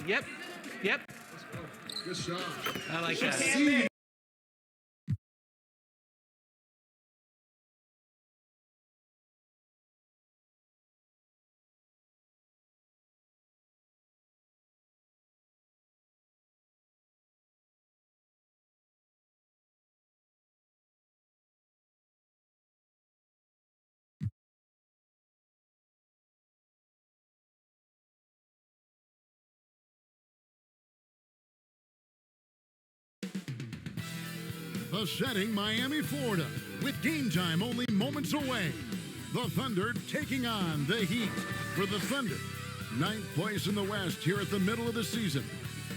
Yep. Yep. Good shot. I like Good that. shot. The setting, Miami, Florida, with game time only moments away. The Thunder taking on the Heat. For the Thunder, 9th place in the West here at the middle of the season,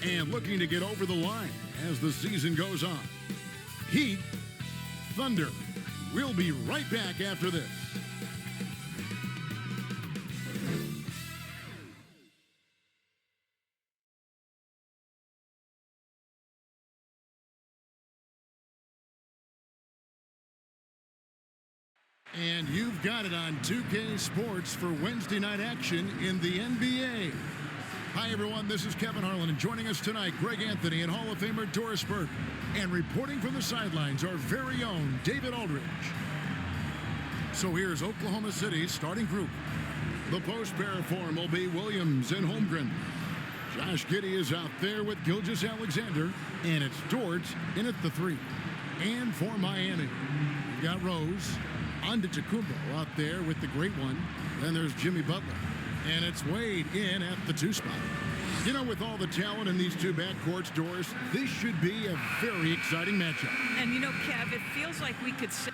and looking to get over the line as the season goes on. Heat, Thunder. We'll be right back after this. And you've got it on 2K Sports for Wednesday night action in the NBA. Hi, everyone. This is Kevin Harlan, and joining us tonight, Greg Anthony and Hall of Famer Doris Burke. And reporting from the sidelines, our very own David Aldridge. So here's Oklahoma City's starting group. The post pair form will be Williams and Holmgren. Josh Giddey is out there with Gilgeous-Alexander, and it's Dort in at the 3. And for Miami, we've got Rose. Antetokounmpo out there with the great one. Then there's Jimmy Butler. And it's Wade in at the 2 spot. You know, with all the talent in these two backcourts, Doris, this should be a very exciting matchup. And you know, Kev, it feels like we could say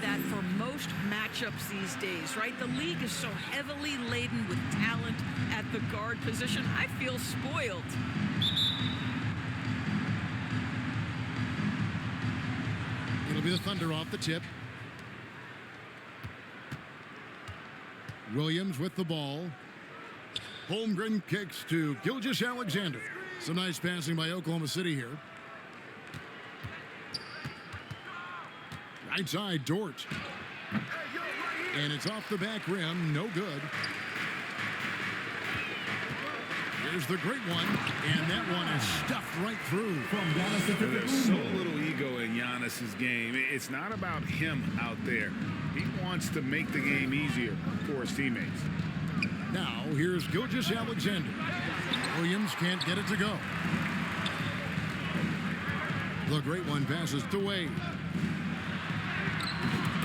that for most matchups these days, right? The league is so heavily laden with talent at the guard position. I feel spoiled. It'll be the Thunder off the tip. Williams with the ball. Holmgren kicks to Gilgeous-Alexander. Some nice passing by Oklahoma City here. Right side, Dort. And it's off the back rim. No good. Here's the great one. And that one is stuffed right through. There's so little ego in Giannis's game. It's not about him out there. He wants to make the game easier for his teammates. Now, here's Gilgeous-Alexander. Williams can't get it to go. The great one passes to Wade.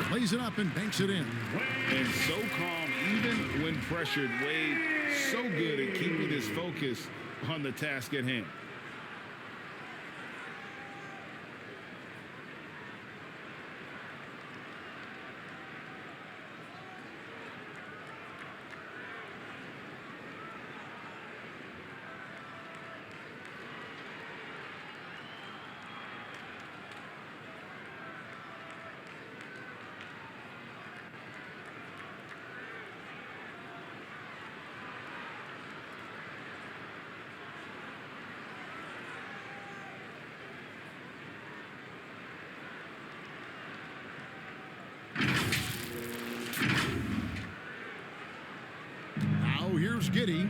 Plays it up and banks it in. And so calm, even when pressured. Wade, so good at keeping his focus on the task at hand. Here's Giddey.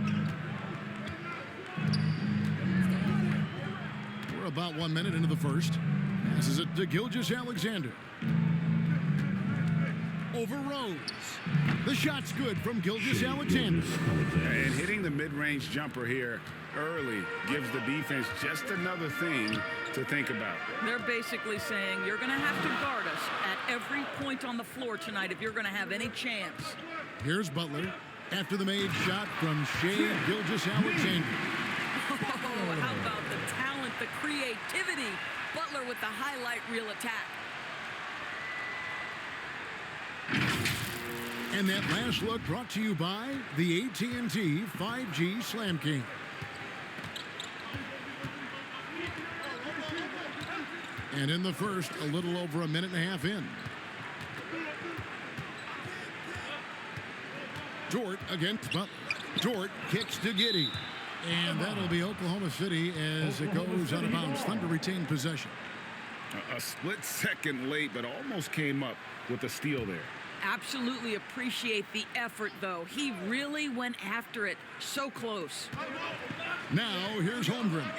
We're about 1 minute into the first. Passes it to Gilgeous-Alexander. Over Rose. The shot's good from Gilgeous-Alexander. And hitting the mid-range jumper here early gives the defense just another thing to think about. They're basically saying you're going to have to guard us at every point on the floor tonight if you're going to have any chance. Here's Butler. After the made shot from Shea Gilgeous-Alexander. Oh, how about the talent, the creativity? Butler with the highlight reel attack. And that last look brought to you by the AT&T 5G Slam King. And in the first, a little over a minute and a half in. Dort against Butler. Dort kicks to Giddey. And that'll be Oklahoma City as it goes out of bounds. Thunder retain possession. A split second late, but almost came up with a steal there. Absolutely appreciate the effort, though. He really went after it. So close. Now, here's Holmgren.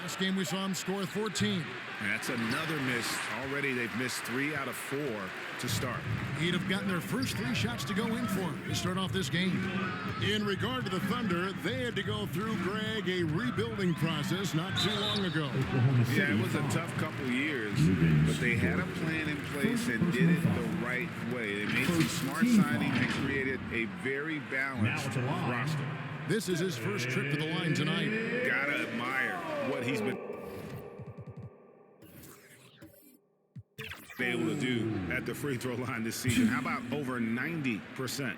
Last game we saw him score 14. And that's another miss. Already they've missed 3 out of 4 to start. He'd have gotten their first 3 shots to go in for him to start off this game. In regard to the Thunder, they had to go through, Greg, a rebuilding process not too long ago. Yeah, it was a tough couple years, but they had a plan in place and did it the right way. They made some smart signings and created a very balanced roster. This is his first trip to the line tonight. Gotta admire what he's been able to do at the free throw line this season. How about over 90%?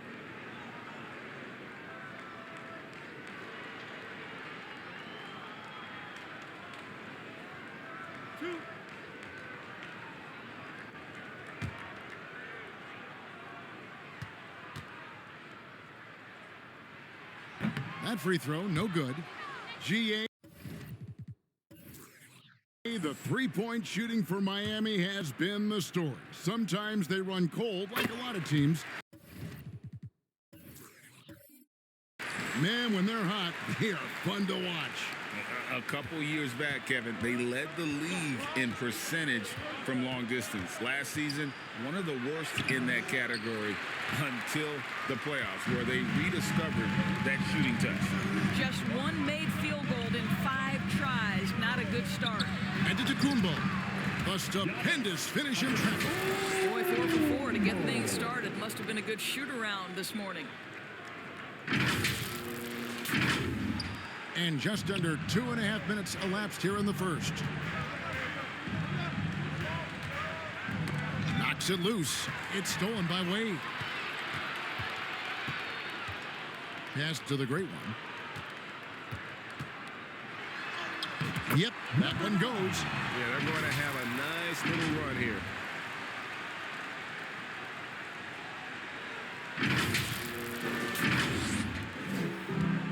That free throw, no good. GA. The three-point shooting for Miami has been the story. Sometimes they run cold, like a lot of teams. Man, when they're hot, they are fun to watch. A couple years back, Kevin, they led the league in percentage from long distance. Last season, one of the worst in that category until the playoffs, where they rediscovered that shooting touch. Just one made field goal in 5 tries. Not a good start. And to Tacumbo. A stupendous finish in traffic. Boy, 4 for 4 to get things started. Must have been a good shoot-around this morning. And just under 2.5 minutes elapsed here in the first. Knocks it loose. It's stolen by Wade. Pass to the great one. Yep, that one goes. Yeah, they're going to have a nice little run here.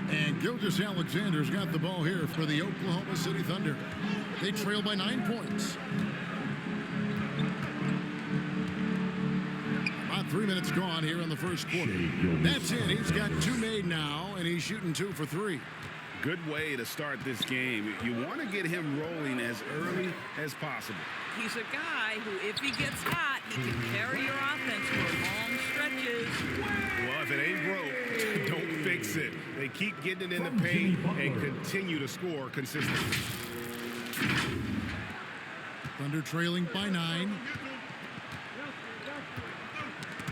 And Gilgeous-Alexander's got the ball here for the Oklahoma City Thunder. They trail by 9 points. About 3 minutes gone here in the first quarter. That's it. He's got 2 made now, and he's shooting 2 for 3. Good way to start this game. You want to get him rolling as early as possible. He's a guy who, if he gets hot, he can carry your offense for long stretches. Well, if it ain't broke, don't fix it. They keep getting it in the paint and continue to score consistently. Thunder trailing by 9.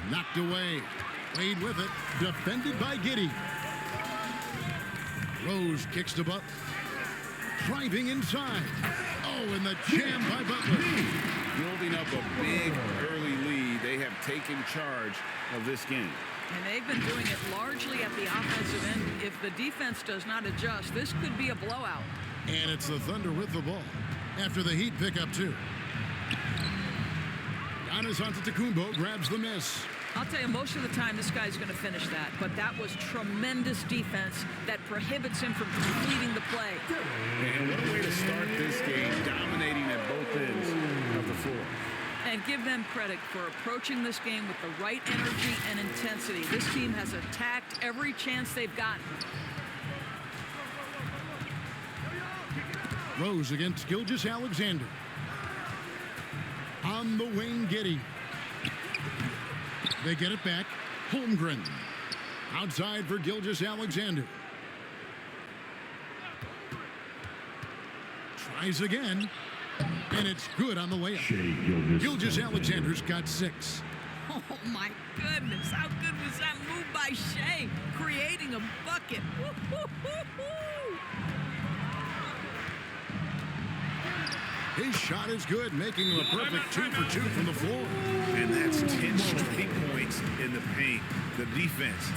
Knocked away. Wade with it. Defended by Giddey. Rose kicks to Butler. Driving inside. Oh, and the jam by Butler. Building up a big early lead. They have taken charge of this game. And they've been doing it largely at the offensive end. If the defense does not adjust, this could be a blowout. And it's the Thunder with the ball after the Heat pick up 2. Giannis Antetokounmpo grabs the miss. I'll tell you, most of the time, this guy's going to finish that. But that was tremendous defense that prohibits him from completing the play. And what a way to start this game, dominating at both ends of the floor. And give them credit for approaching this game with the right energy and intensity. This team has attacked every chance they've gotten. Rose against Gilgeous-Alexander. On the wing, Giddey. They get it back. Holmgren. Outside for Gilgeous-Alexander. Tries again. And it's good on the layup. Gilgeous-Alexander's got 6. Oh, my goodness. How good was that move by Shea? Creating a bucket. Woo-hoo-hoo-hoo. His shot is good, making him a perfect 2 for 2 from the floor. And that's 10 straight points in the paint. The defense,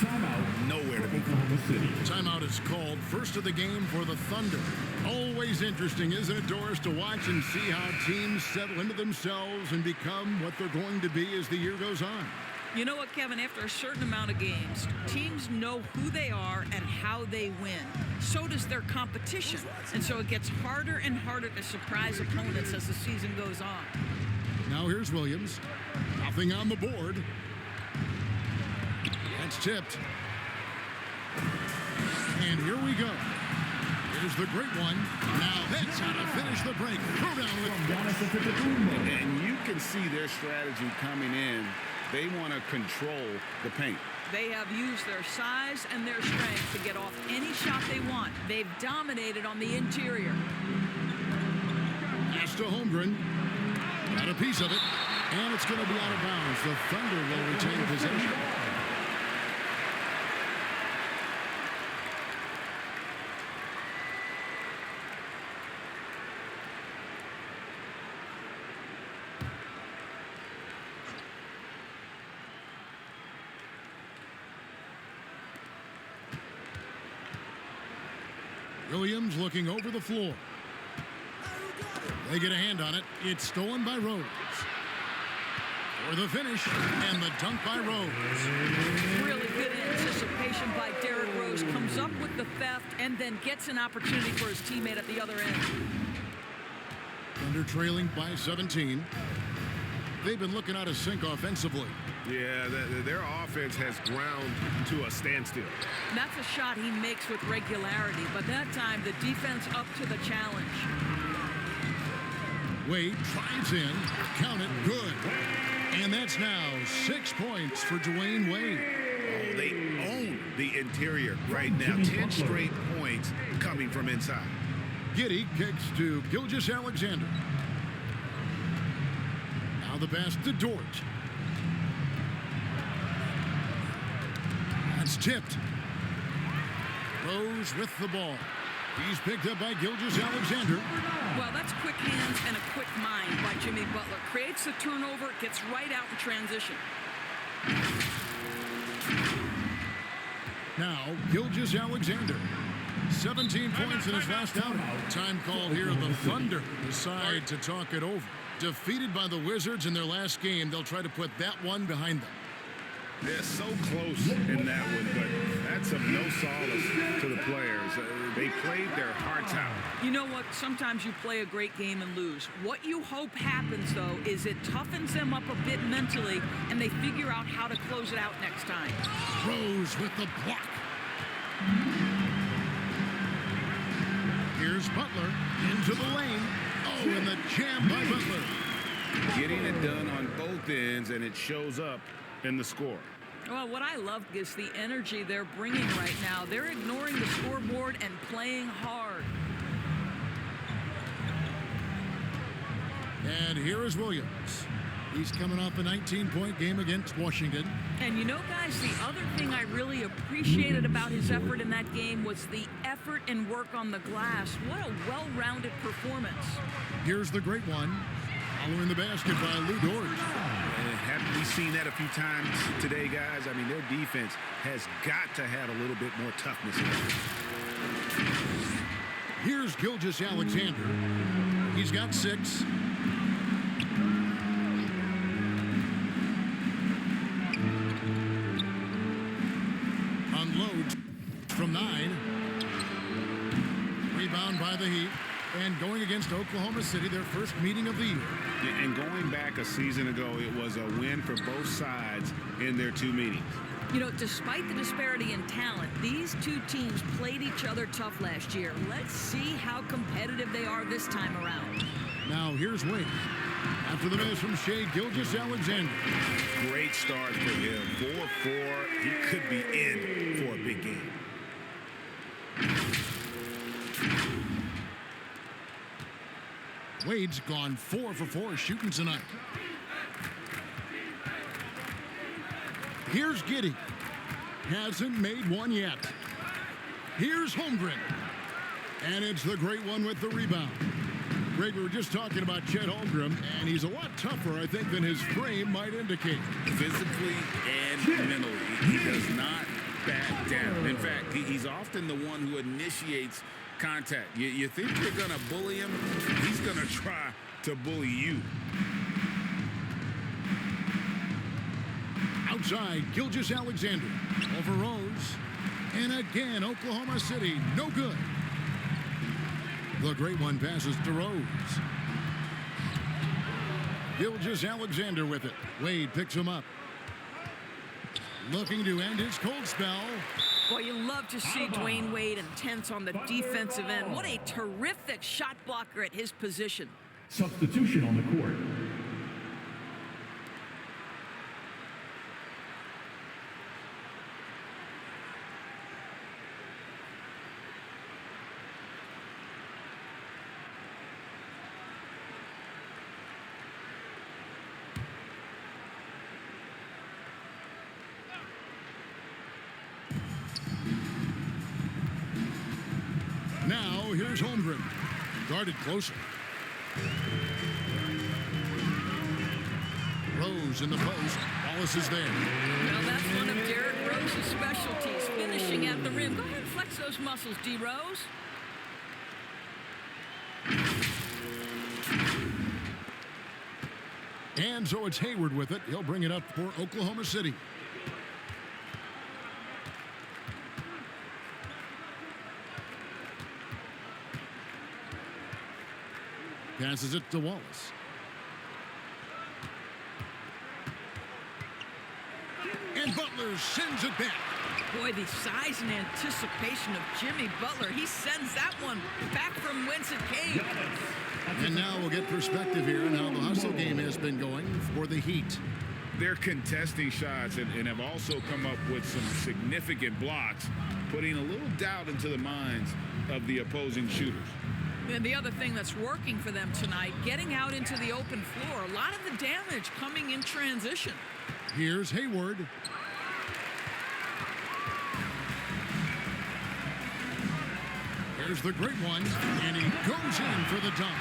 nowhere to be found. Timeout is called. First of the game for the Thunder. Always interesting, isn't it, Doris, to watch and see how teams settle into themselves and become what they're going to be as the year goes on. You know what, Kevin? After a certain amount of games, teams know who they are and how they win. So does their competition. And so it gets harder and harder to surprise opponents as the season goes on. Now here's Williams. Nothing on the board. That's tipped. And here we go. Here's the great one. Now that's how to finish the break. Throw down with And you can see their strategy coming in. They want to control the paint. They have used their size and their strength to get off any shot they want. They've dominated on the interior. Pass to Holmgren. Got a piece of it. And it's going to be out of bounds. The Thunder will retain possession. Williams looking over the floor. They get a hand on it. It's stolen by Rose. For the finish, and the dunk by Rose. Really good anticipation by Derrick Rose. Comes up with the theft and then gets an opportunity for his teammate at the other end. Thunder trailing by 17. They've been looking out of sync offensively. Yeah, their offense has ground to a standstill. That's a shot he makes with regularity, but that time the defense up to the challenge. Wade drives in. Count it. Good. And that's now 6 points for Dwayne Wade. Oh, they own the interior right now. 10 straight points coming from inside. Giddey kicks to Gilgeous-Alexander. Now the pass to Dort. That's tipped. Rose with the ball. He's picked up by Gilgeous-Alexander. Well, that's quick hands and a quick mind by Jimmy Butler. Creates the turnover, gets right out in transition. Now, Gilgeous-Alexander. 17 points in his last outing. Time call here. The Thunder decide to talk it over. Defeated by the Wizards in their last game, they'll try to put that one behind them. They're so close in that one, but that's of no solace to the players. They played their hearts out. You know what? Sometimes you play a great game and lose. What you hope happens, though, is it toughens them up a bit mentally, and they figure out how to close it out next time. Rose with the block. Here's Butler into the lane. Oh, and the jam by Butler. Getting it done on both ends, and it shows up in the score. Well, what I love is the energy they're bringing right now. They're ignoring the scoreboard and playing hard. And here is Williams. He's coming off a 19-point game against Washington. And you know, guys, the other thing I really appreciated about his effort in that game was the effort and work on the glass. What a well-rounded performance. Here's the great one. Following the basket by Lou Dort. Haven't we seen that a few times today, guys? I mean, their defense has got to have a little bit more toughness. Here's Gilgeous-Alexander. He's got 6. Unloads from 9. Rebound by the Heat. And going against Oklahoma City, their first meeting of the year. And going back a season ago, it was a win for both sides in their 2 meetings. You know, despite the disparity in talent, these two teams played each other tough last year. Let's see how competitive they are this time around. Now here's Wade. After the miss from Shai Gilgeous-Alexander. Great start for him. 4-4. He could be in for a big game. Wade's gone 4 for 4 shooting tonight. Here's Giddey. Hasn't made one yet. Here's Holmgren. And it's the great one with the rebound. Greg, we were just talking about Chet Holmgren, and he's a lot tougher, I think, than his frame might indicate. Physically and mentally, he does not back down. In fact, he's often the one who initiates contact. You think you're going to bully him, he's going to try to bully you. outside. Gilgeous Alexander over Rose. And again, Oklahoma City, no good. The great one passes to Rose. Gilgeous Alexander with it. Wade picks him up. Looking to end his cold spell. Boy, you love to see Dwayne Wade intense on the defensive end. What a terrific shot blocker at his position. Substitution on the court. Now, here's Holmgren. Guarded closer. Rose in the post. Wallace is there. Well, that's one of Derrick Rose's specialties, finishing at the rim. Go ahead and flex those muscles, D. Rose. And so it's Hayward with it. He'll bring it up for Oklahoma City. Passes it to Wallace. And Butler sends it back. Boy, the size and anticipation of Jimmy Butler. He sends that one back from whence it came. And now we'll get perspective here on how the hustle game has been going for the Heat. They're contesting shots and have also come up with some significant blocks, putting a little doubt into the minds of the opposing shooters. And the other thing that's working for them tonight, getting out into the open floor. A lot of the damage coming in transition. Here's Hayward. Here's the great one, and he goes in for the dunk.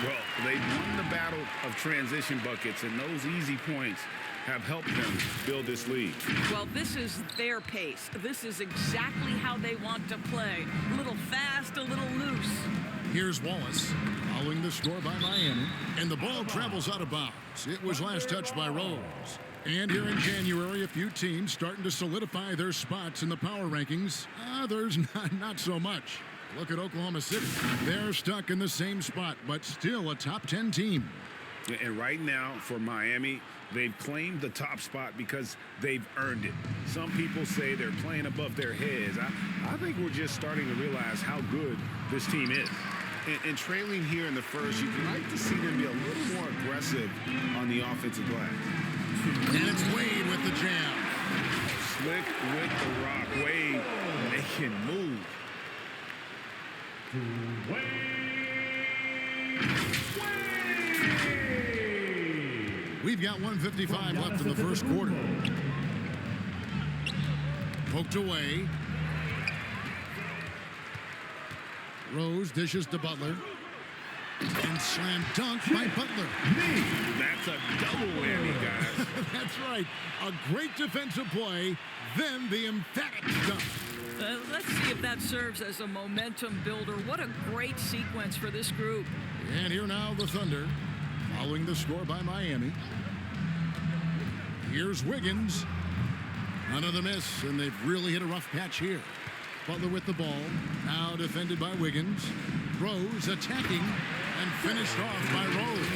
Well, they've won the battle of transition buckets, and those easy points have helped them build this lead. Well, this is their pace. This is exactly how they want to play. A little fast, a little loose. Here's Wallace, following the score by Miami, and the ball travels out of bounds. It was last touched by Rose. And here in January, a few teams starting to solidify their spots in the power rankings. Others not so much. Look at Oklahoma City. They're stuck in the same spot, but still a top 10 team. And right now, for Miami, they've claimed the top spot because they've earned it. Some people say they're playing above their heads. I think we're just starting to realize how good this team is. And trailing here in the first, you'd like to see them be a little more aggressive on the offensive glass. And it's Wade with the jam. Slick with the rock. Wade, they can move. We've got 1:55 left in the first quarter. Poked away. Rose dishes to Butler. And slam dunk by Butler. That's a double whammy, guys. That's right. A great defensive play, then the emphatic dunk. Let's see if that serves as a momentum builder. What a great sequence for this group. And here now the Thunder, following the score by Miami. Here's Wiggins. Another miss, and they've really hit a rough patch here. Butler with the ball, now defended by Wiggins. Rose attacking and finished off by Rose.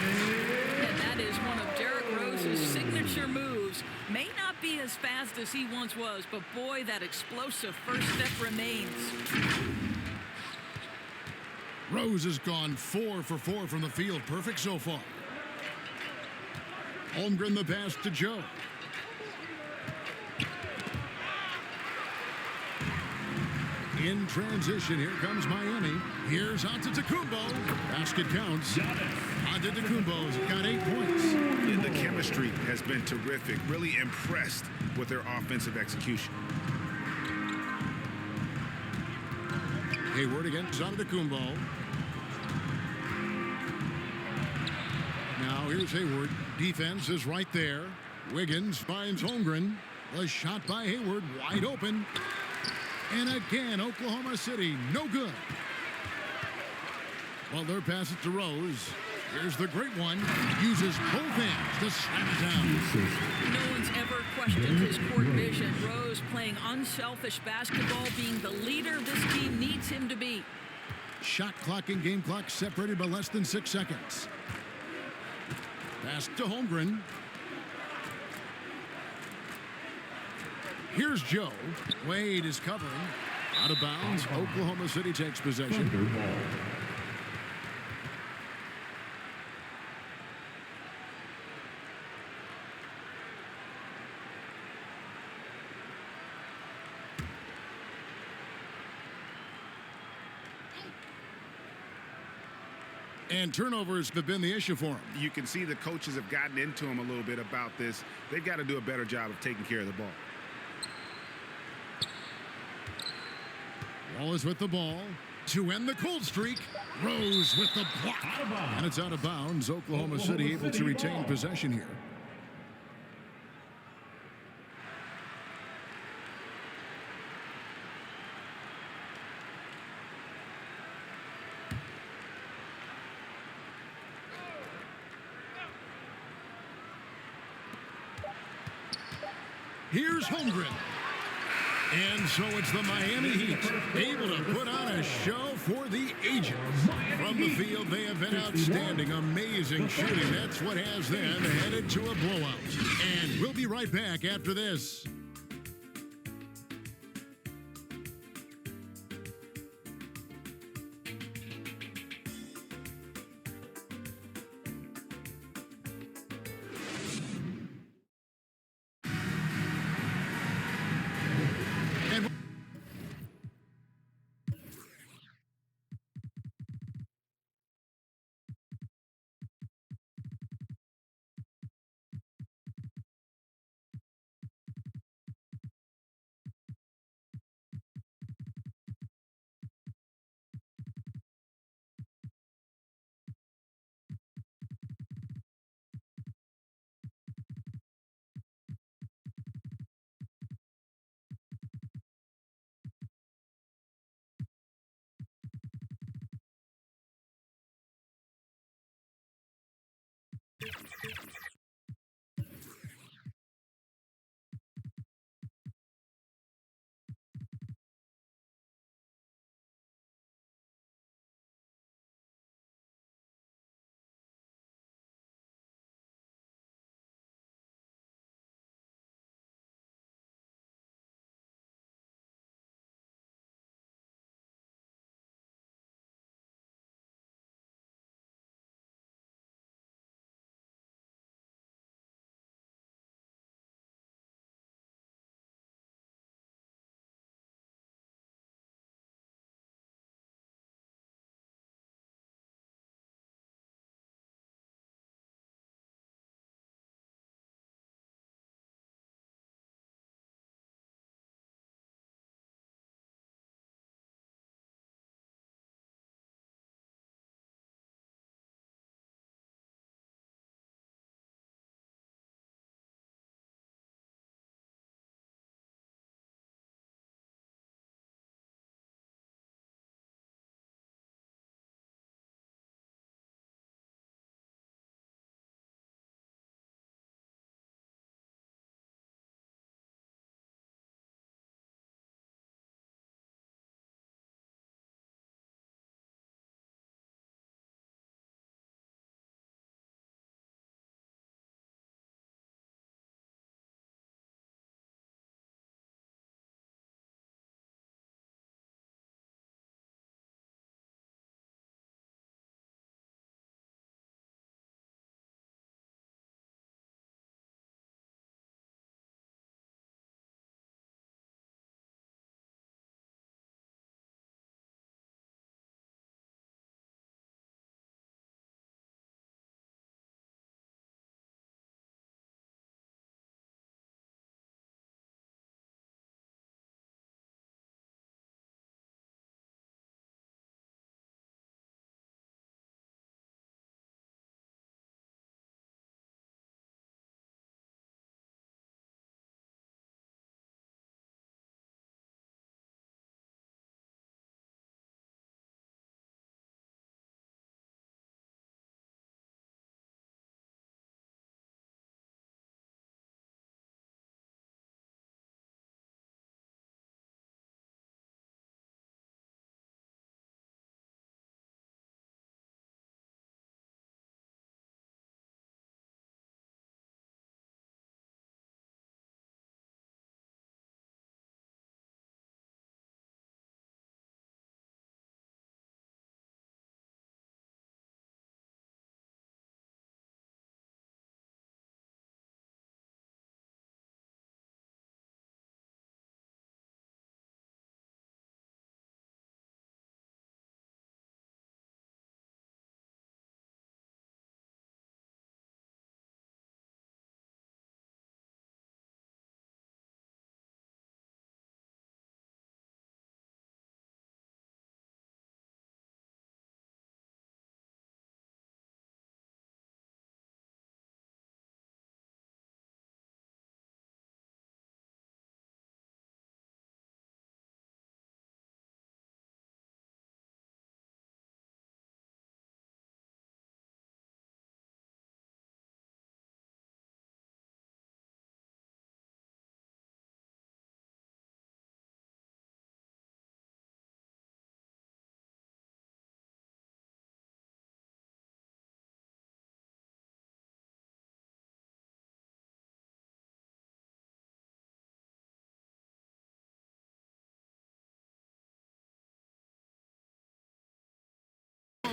And that is one of Derrick Rose's signature moves. May not be as fast as he once was, but boy, that explosive first step remains. Rose has gone 4 for 4 from the field. Perfect so far. Holmgren the pass to Joe. In transition, here comes Miami. Here's Antetokounmpo. Basket counts. Antetokounmpo's got 8 points. And the chemistry has been terrific. Really impressed with their offensive execution. Hayward against Antetokounmpo. Now here's Hayward. Defense is right there. Wiggins finds Holmgren. The shot by Hayward wide open. And again, Oklahoma City, no good. Butler passes to Rose. Here's the great one. Uses both hands to slam it down. No one's ever questioned his court vision. Rose playing unselfish basketball, being the leader this team needs him to be. Shot clock and game clock separated by less than 6 seconds. Pass to Holmgren. Here's Joe. Wade is covering. Out of bounds. Oklahoma City takes possession. Thunder ball. And turnovers have been the issue for him. You can see the coaches have gotten into him a little bit about this. They've got to do a better job of taking care of the ball. Wallace with the ball to end the cold streak. Rose with the block. And it's out of bounds. Oklahoma City able to retain possession here. Here's Holmgren. And so it's the Miami Heat able to put on a show for the ages. From the field, they have been outstanding. Amazing shooting. That's what has them headed to a blowout. And we'll be right back after this.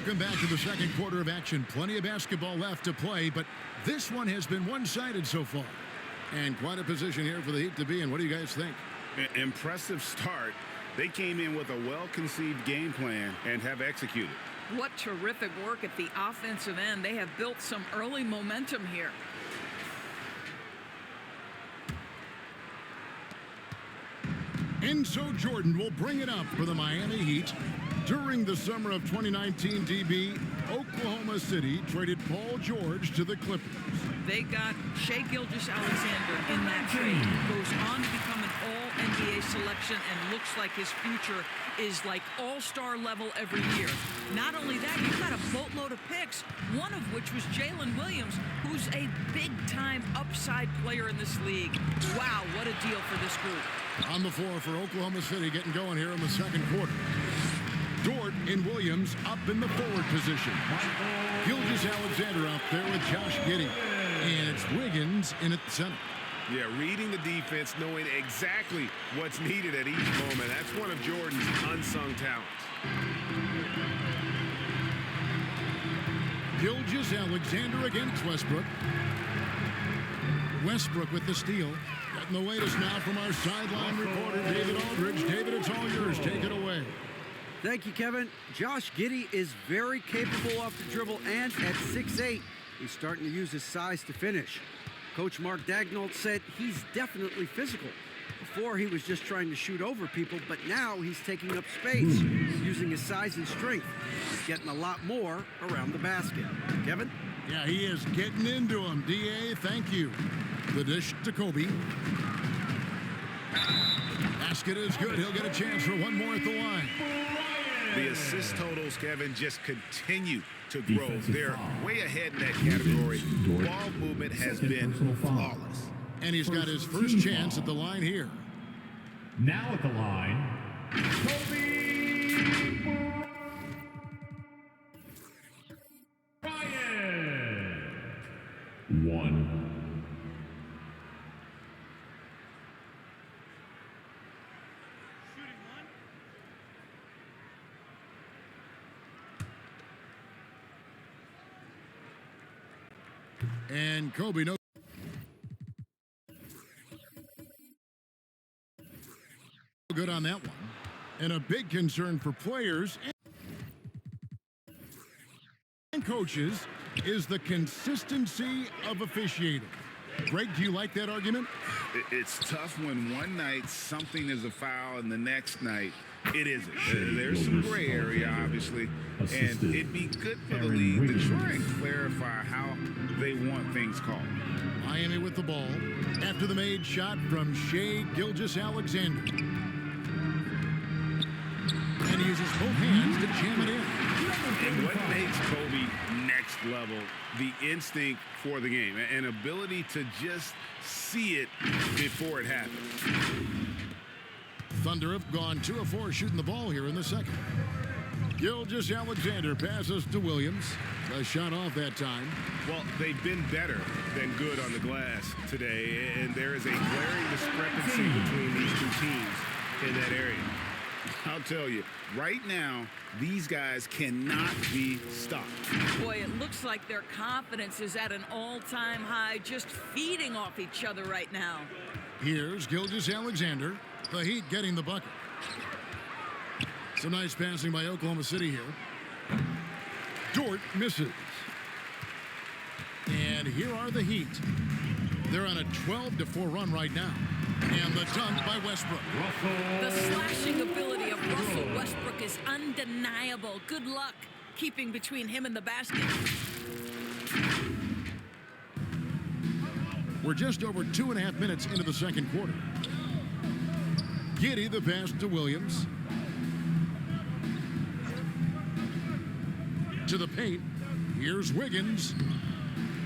Welcome back to the second quarter of action. Plenty of basketball left to play, but this one has been one-sided so far. And quite a position here for the Heat to be in. What do you guys think? Impressive start. They came in with a well-conceived game plan and have executed. What terrific work at the offensive end. They have built some early momentum here. Enzo Jordan will bring it up for the Miami Heat. During the summer of 2019, DB, Oklahoma City traded Paul George to the Clippers. They got Shai Gilgeous-Alexander in that trade. Goes on to become an all-NBA selection and looks like his future is like all-star level every year. Not only that, you've got a boatload of picks, one of which was Jalen Williams, who's a big-time upside player in this league. Wow, what a deal for this group. On the floor for Oklahoma City, getting going here in the second quarter. Dort and Williams up in the forward position. Gilgeous-Alexander out there with Josh Giddey. And it's Wiggins in at the center. Yeah, reading the defense, knowing exactly what's needed at each moment. That's one of Jordan's unsung talents. Gilgeous-Alexander against Westbrook. Westbrook with the steal. Getting the latest now from our sideline reporter, David Aldridge. David, it's all yours. Take it away. Thank you, Kevin. Josh Giddey is very capable off the dribble, and at 6'8", he's starting to use his size to finish. Coach Mark Daigneault said he's definitely physical. Before, he was just trying to shoot over people, but now he's taking up space, using his size and strength. He's getting a lot more around the basket. Kevin? Yeah, he is getting into him. D.A., thank you. The dish to Kobe. Basket is good. He'll get a chance for one more at the line. The assist totals, Kevin, just continue to grow. They're way ahead in that category. Ball movement has been flawless. And he's got his first chance at the line here. Now at the line, Kobe Bryant. 1. And Kobe knows. Good on that one. And a big concern for players and coaches is the consistency of officiating. Greg, do you like that argument? It's tough when one night something is a foul and the next night it isn't. There's some gray area, obviously, and it'd be good for the league to try and clarify how they want things called. Miami with the ball after the made shot from Shai Gilgeous-Alexander. And he uses both hands to jam it in. And what makes Kobe next level, the instinct for the game, an ability to just see it before it happens. Thunder have gone 2 of 4 shooting the ball here in the second. Gilgeous-Alexander passes to Williams. A shot off that time. Well, they've been better than good on the glass today, and there is a glaring discrepancy between these two teams in that area. I'll tell you, right now, these guys cannot be stopped. Boy, it looks like their confidence is at an all-time high, just feeding off each other right now. Here's Gilgeous-Alexander. The Heat getting the bucket. Some nice passing by Oklahoma City here. Dort misses. And here are the Heat. They're on a 12-4 run right now. And the dunk by Westbrook. The slashing ability of Russell Westbrook is undeniable. Good luck keeping between him and the basket. We're just over 2.5 minutes into the second quarter. Giddey the pass to Williams. To the paint. Here's Wiggins.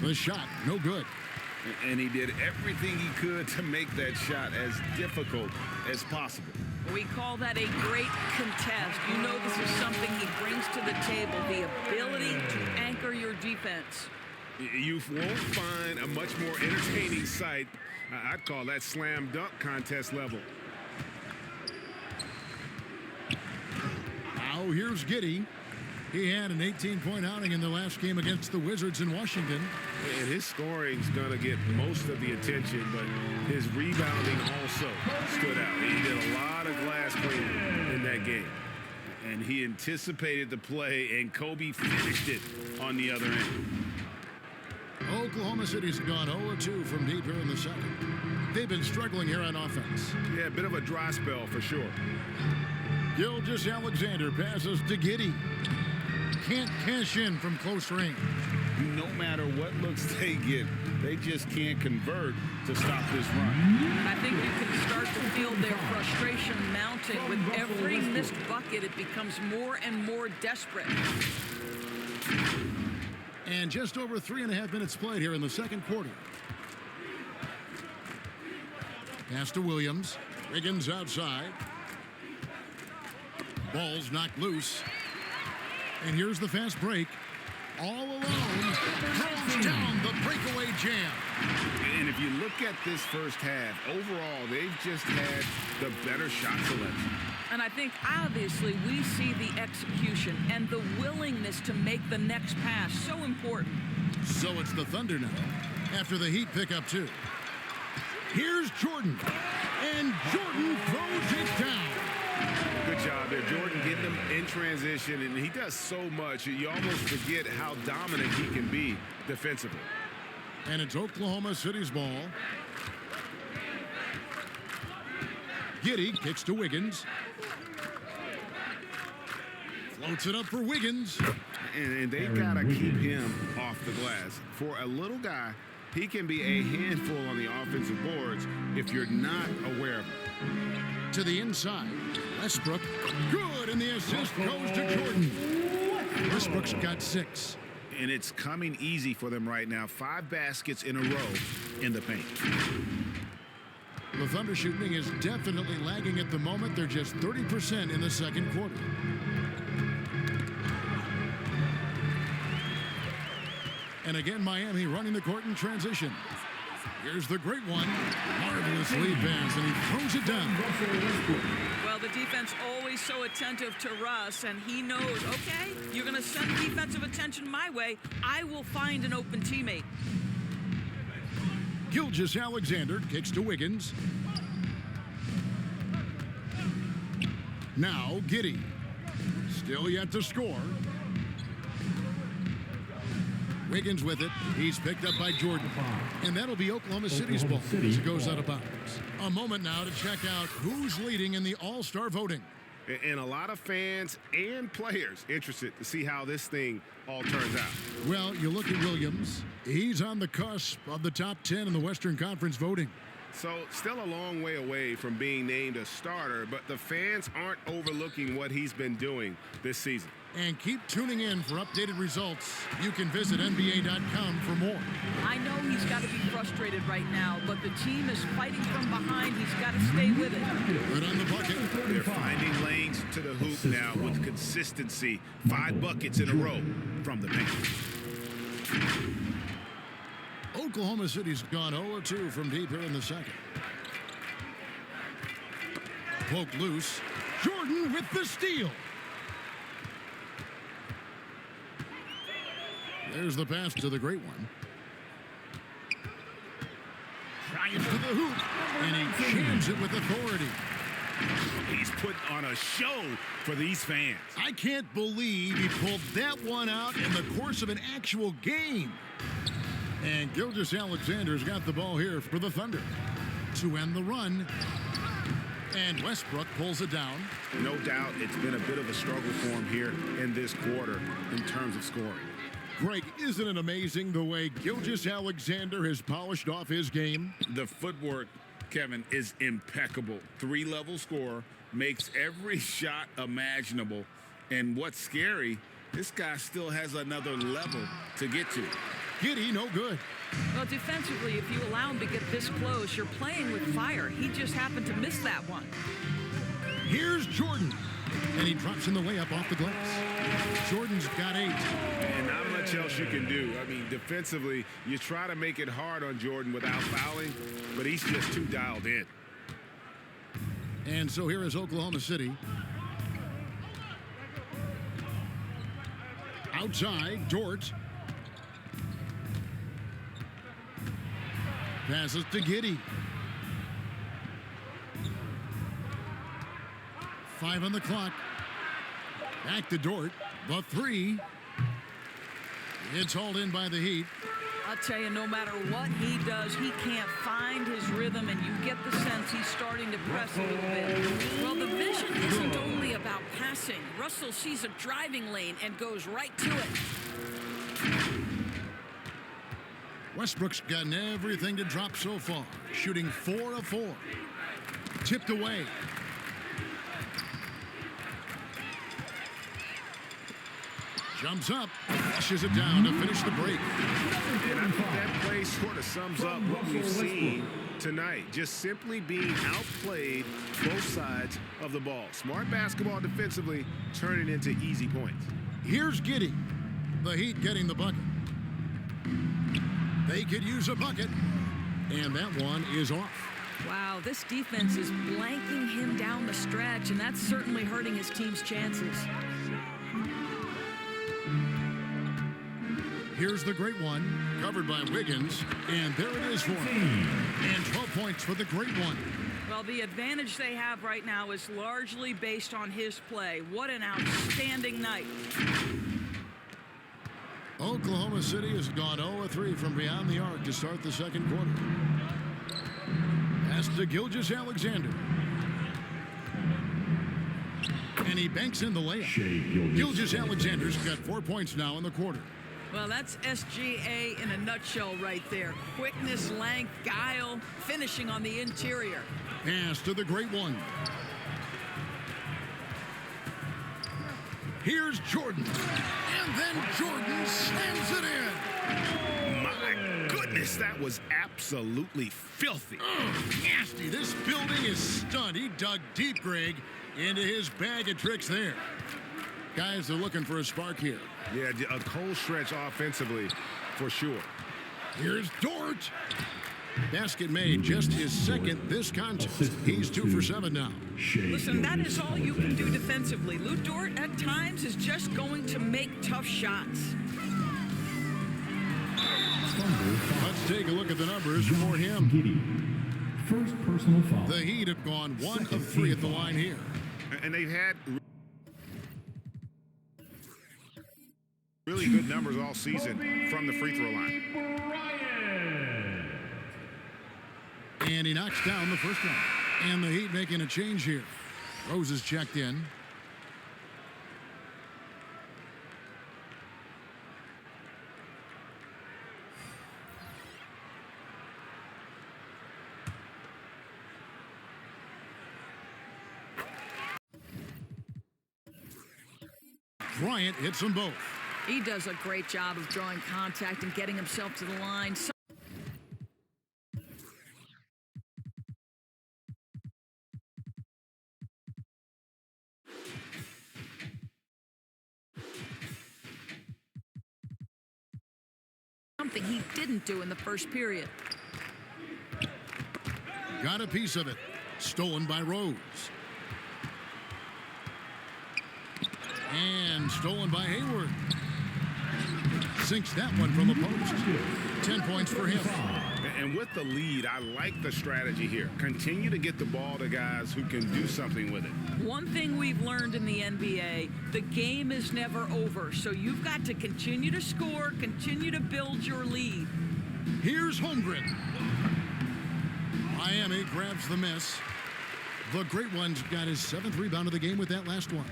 The shot, no good. And he did everything he could to make that shot as difficult as possible. We call that a great contest. You know this is something he brings to the table, the ability to anchor your defense. You won't find a much more entertaining sight. I'd call that slam dunk contest level. Now here's Giddey. He had an 18-point outing in the last game against the Wizards in Washington. And his scoring's going to get most of the attention, but his rebounding also stood out. He did a lot of glass cleaning in that game. And he anticipated the play, and Kobe finished it on the other end. Oklahoma City's gone 0-2 from deep here in the second. They've been struggling here on offense. Yeah, a bit of a dry spell for sure. Gilgeous-Alexander passes to Giddey. Can't cash in from close range. No matter what looks they get, they just can't convert to stop this run. I think you can start to feel their frustration mounting. With every missed bucket, it becomes more and more desperate. And just over 3.5 minutes played here in the second quarter. Pass to Williams. Wiggins outside. Ball's knocked loose. And here's the fast break. All alone. Throws down the breakaway jam. And if you look at this first half, overall, they've just had the better shot selection. And I think, obviously, we see the execution and the willingness to make the next pass so important. So it's the Thunder now, after the Heat pick up 2. Here's Jordan. And Jordan throws it down. Good job there, Jordan, getting them in transition, and he does so much. You almost forget how dominant he can be defensively. And it's Oklahoma City's ball. Giddey kicks to Wiggins. Floats it up for Wiggins. And they got to keep him off the glass. For a little guy, he can be a handful on the offensive boards if you're not aware of him. To the inside. Westbrook. Good, and the assist goes to Jordan. Westbrook's got 6. And it's coming easy for them right now. 5 baskets in a row in the paint. The Thunder shooting is definitely lagging at the moment. They're just 30% in the second quarter. And again, Miami running the court in transition. Here's the great one. Marvelous lead pass, and he throws it down. Well, the defense always so attentive to Russ, and he knows, okay, you're going to send defensive attention my way. I will find an open teammate. Gilgeous-Alexander kicks to Wiggins. Now Giddey. Still yet to score. Wiggins with it. He's picked up by Jordan. And that'll be Oklahoma City's ball as it goes out of bounds. A moment now to check out who's leading in the All-Star voting. And a lot of fans and players interested to see how this thing all turns out. Well, you look at Williams. He's on the cusp of the top 10 in the Western Conference voting. So still a long way away from being named a starter, but the fans aren't overlooking what he's been doing this season. And keep tuning in for updated results. You can visit NBA.com for more. I know he's got to be frustrated right now, but the team is fighting from behind. He's got to stay with it. Good on the bucket. They're finding lanes to the hoop now with consistency. 5 buckets in a row from the paint. Oklahoma City's gone 0-2 from deep here in the second. Poke loose. Jordan with the steal. There's the pass to the great one. Trying for the hoop. And he jams it with authority. He's put on a show for these fans. I can't believe he pulled that one out in the course of an actual game. And Gilgeous-Alexander's got the ball here for the Thunder to end the run. And Westbrook pulls it down. No doubt it's been a bit of a struggle for him here in this quarter in terms of scoring. Greg, isn't it amazing the way Gilgeous-Alexander has polished off his game? The footwork, Kevin, is impeccable. 3-level scorer, makes every shot imaginable. And what's scary, this guy still has another level to get to. Giddey, no good. Well, defensively, if you allow him to get this close, you're playing with fire. He just happened to miss that one. Here's Jordan. And he drops in the layup off the glass. Jordan's got 8. And not much else you can do. I mean, defensively, you try to make it hard on Jordan without fouling, but he's just too dialed in. And so here is Oklahoma City. Outside, Dort. Passes to Giddey. 5 on the clock. Back to Dort. The 3. It's hauled in by the Heat. I'll tell you, no matter what he does, he can't find his rhythm, and you get the sense he's starting to press a little bit. Well, the vision isn't only about passing. Russell sees a driving lane and goes right to it. Westbrook's gotten everything to drop so far. Shooting 4 of 4. Tipped away. Jumps up, flushes it down to finish the break. And I think that play sort of sums up what we've seen tonight. Just simply being outplayed both sides of the ball. Smart basketball defensively, turning into easy points. Here's Giddey. The Heat getting the bucket. They could use a bucket. And that one is off. Wow, this defense is blanking him down the stretch, and that's certainly hurting his team's chances. Here's the great one, covered by Wiggins, and there it is for him. And 12 points for the great one. Well, the advantage they have right now is largely based on his play. What an outstanding night. Oklahoma City has gone 0-3 from beyond the arc to start the second quarter. Pass to Gilgeous-Alexander. And he banks in the layup. Gilgeous-Alexander's got 4 points now in the quarter. Well, that's SGA in a nutshell right there. Quickness, length, guile, finishing on the interior. Pass to the great one. Here's Jordan. And then Jordan slams it in. My goodness, that was absolutely filthy. Nasty. This building is stunned. He dug deep, Greg, into his bag of tricks there. Guys are looking for a spark here. Yeah, a cold stretch offensively for sure. Here's Dort. Basket made, just his second this contest. He's 2 for 7 now. Listen, that is all you can do defensively. Lou Dort at times is just going to make tough shots. Let's take a look at the numbers for him. First personal foul. The Heat have gone 1 of 3 at the line here. And they've had really good numbers all season from the free throw line. And he knocks down the first one. And the Heat making a change here. Rose is checked in. Bryant hits them both. He does a great job of drawing contact and getting himself to the line. Something he didn't do in the first period. Got a piece of it. Stolen by Rose. And stolen by Hayward. Sinks that one from the post. 10 points for him. And with the lead, I like the strategy here. Continue to get the ball to guys who can do something with it. One thing we've learned in the NBA, the game is never over. So you've got to continue to score, continue to build your lead. Here's Holmgren. Miami grabs the miss. The great one's got his 7th rebound of the game with that last one.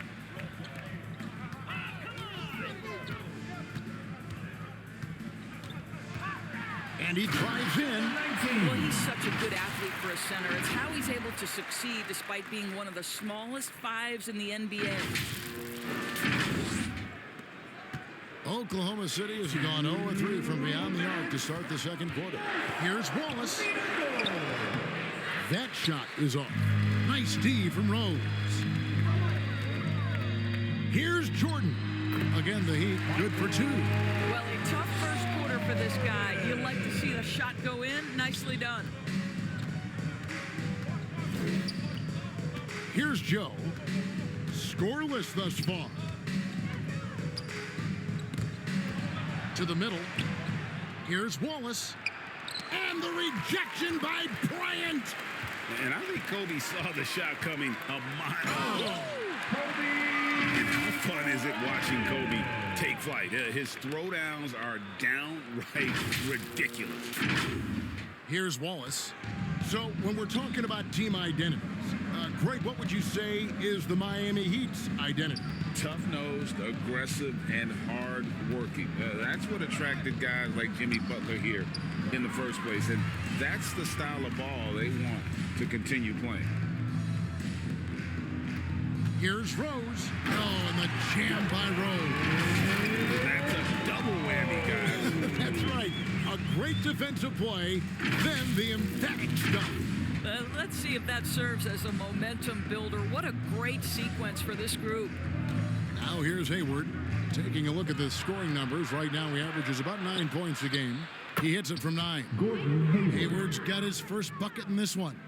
And he drives in. Well, he's such a good athlete for a center. It's how he's able to succeed despite being one of the smallest 5s in the NBA. Oklahoma City has gone 0-3 from beyond the arc to start the second quarter. Here's Wallace. That shot is off. Nice D from Rose. Here's Jordan. Again, the Heat good for 2. Well, a tough first quarter for this guy. You'd like to see the shot go in. Nicely done. Here's Joe. Scoreless thus far. to the middle. Here's Wallace. And the rejection by Bryant. And I think Kobe saw the shot coming a mile. And how fun is it watching Kobe take flight? His throwdowns are downright ridiculous. Here's Wallace. So when we're talking about team identities, Greg, what would you say is the Miami Heat's identity? Tough-nosed, aggressive, and hard-working. That's what attracted guys like Jimmy Butler here in the first place. And that's the style of ball they want to continue playing. Here's Rose. Oh, and the jam by Rose. That's a double whammy, guys. That's right. A great defensive play, then the emphatic stuff. Let's see if that serves as a momentum builder. What a great sequence for this group. Now here's Hayward. Taking a look at the scoring numbers. Right now he averages about 9 points a game. He hits it from 9. Gordon Hayward. Hayward's got his first bucket in this one.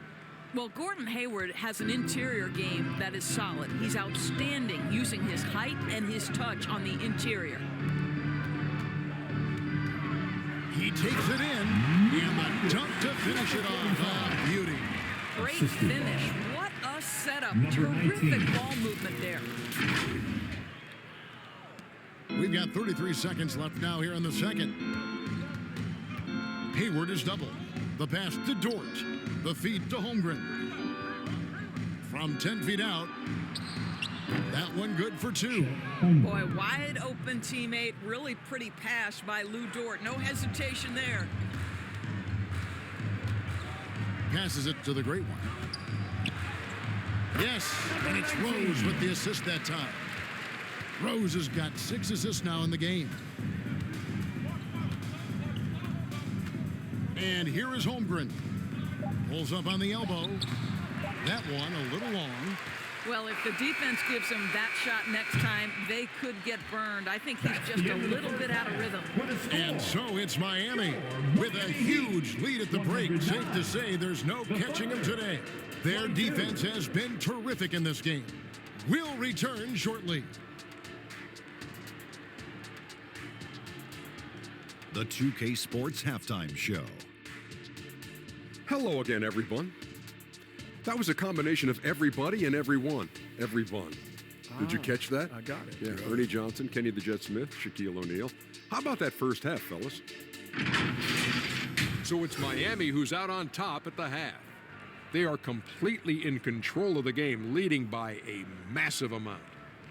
Well, Gordon Hayward has an interior game that is solid. He's outstanding using his height and his touch on the interior. He takes it in, and the dunk to finish it off. Beauty. Great finish. What a setup. Number Terrific 19. ball movement there. We've got 33 seconds left now here in the second. Hayward is double. The pass to Dort. The feed to Holmgren. From 10 feet out. That one good for 2. Boy, wide open teammate. Really pretty pass by Lou Dort. No hesitation there. Passes it to the great one. Yes, and it's Rose with the assist that time. Rose has got 6 assists now in the game. And here is Holmgren. Pulls up on the elbow. That one a little long. Well, if the defense gives him that shot next time, they could get burned. I think he's just a little bit out of rhythm. And so it's Miami with a huge lead at the break. Safe to say there's no catching them today. Their defense has been terrific in this game. We'll return shortly. The 2K Sports Halftime Show. Hello again, everyone. That was a combination of everybody and everyone. Everyone. Did you catch that? I got it. Yeah, Ernie Johnson, Kenny the Jet Smith, Shaquille O'Neal. How about that first half, fellas? So it's Miami who's out on top at the half. They are completely in control of the game, leading by a massive amount.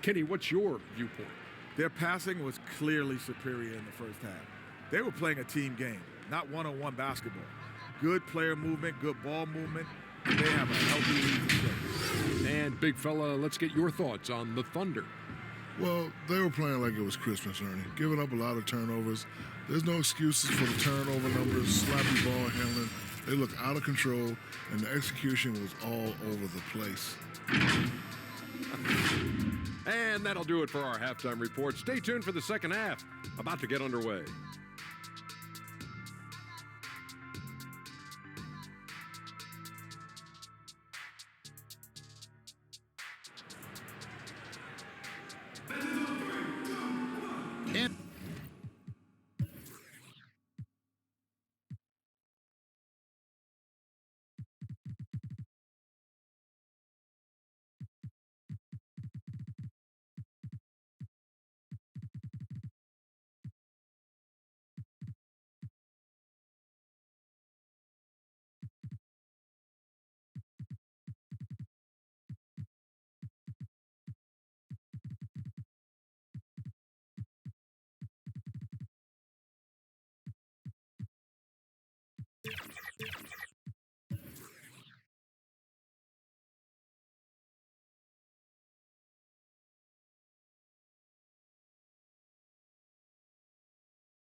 Kenny, what's your viewpoint? Their passing was clearly superior in the first half. They were playing a team game, not one-on-one basketball. Good player movement, good ball movement. They have a healthy lead to play. And big fella, let's get your thoughts on the Thunder. Well, they were playing like it was Christmas, Ernie. Giving up a lot of turnovers. There's no excuses for the turnover numbers, sloppy ball handling. They look out of control, and the execution was all over the place. And that'll do it for our halftime report. Stay tuned for the second half, about to get underway.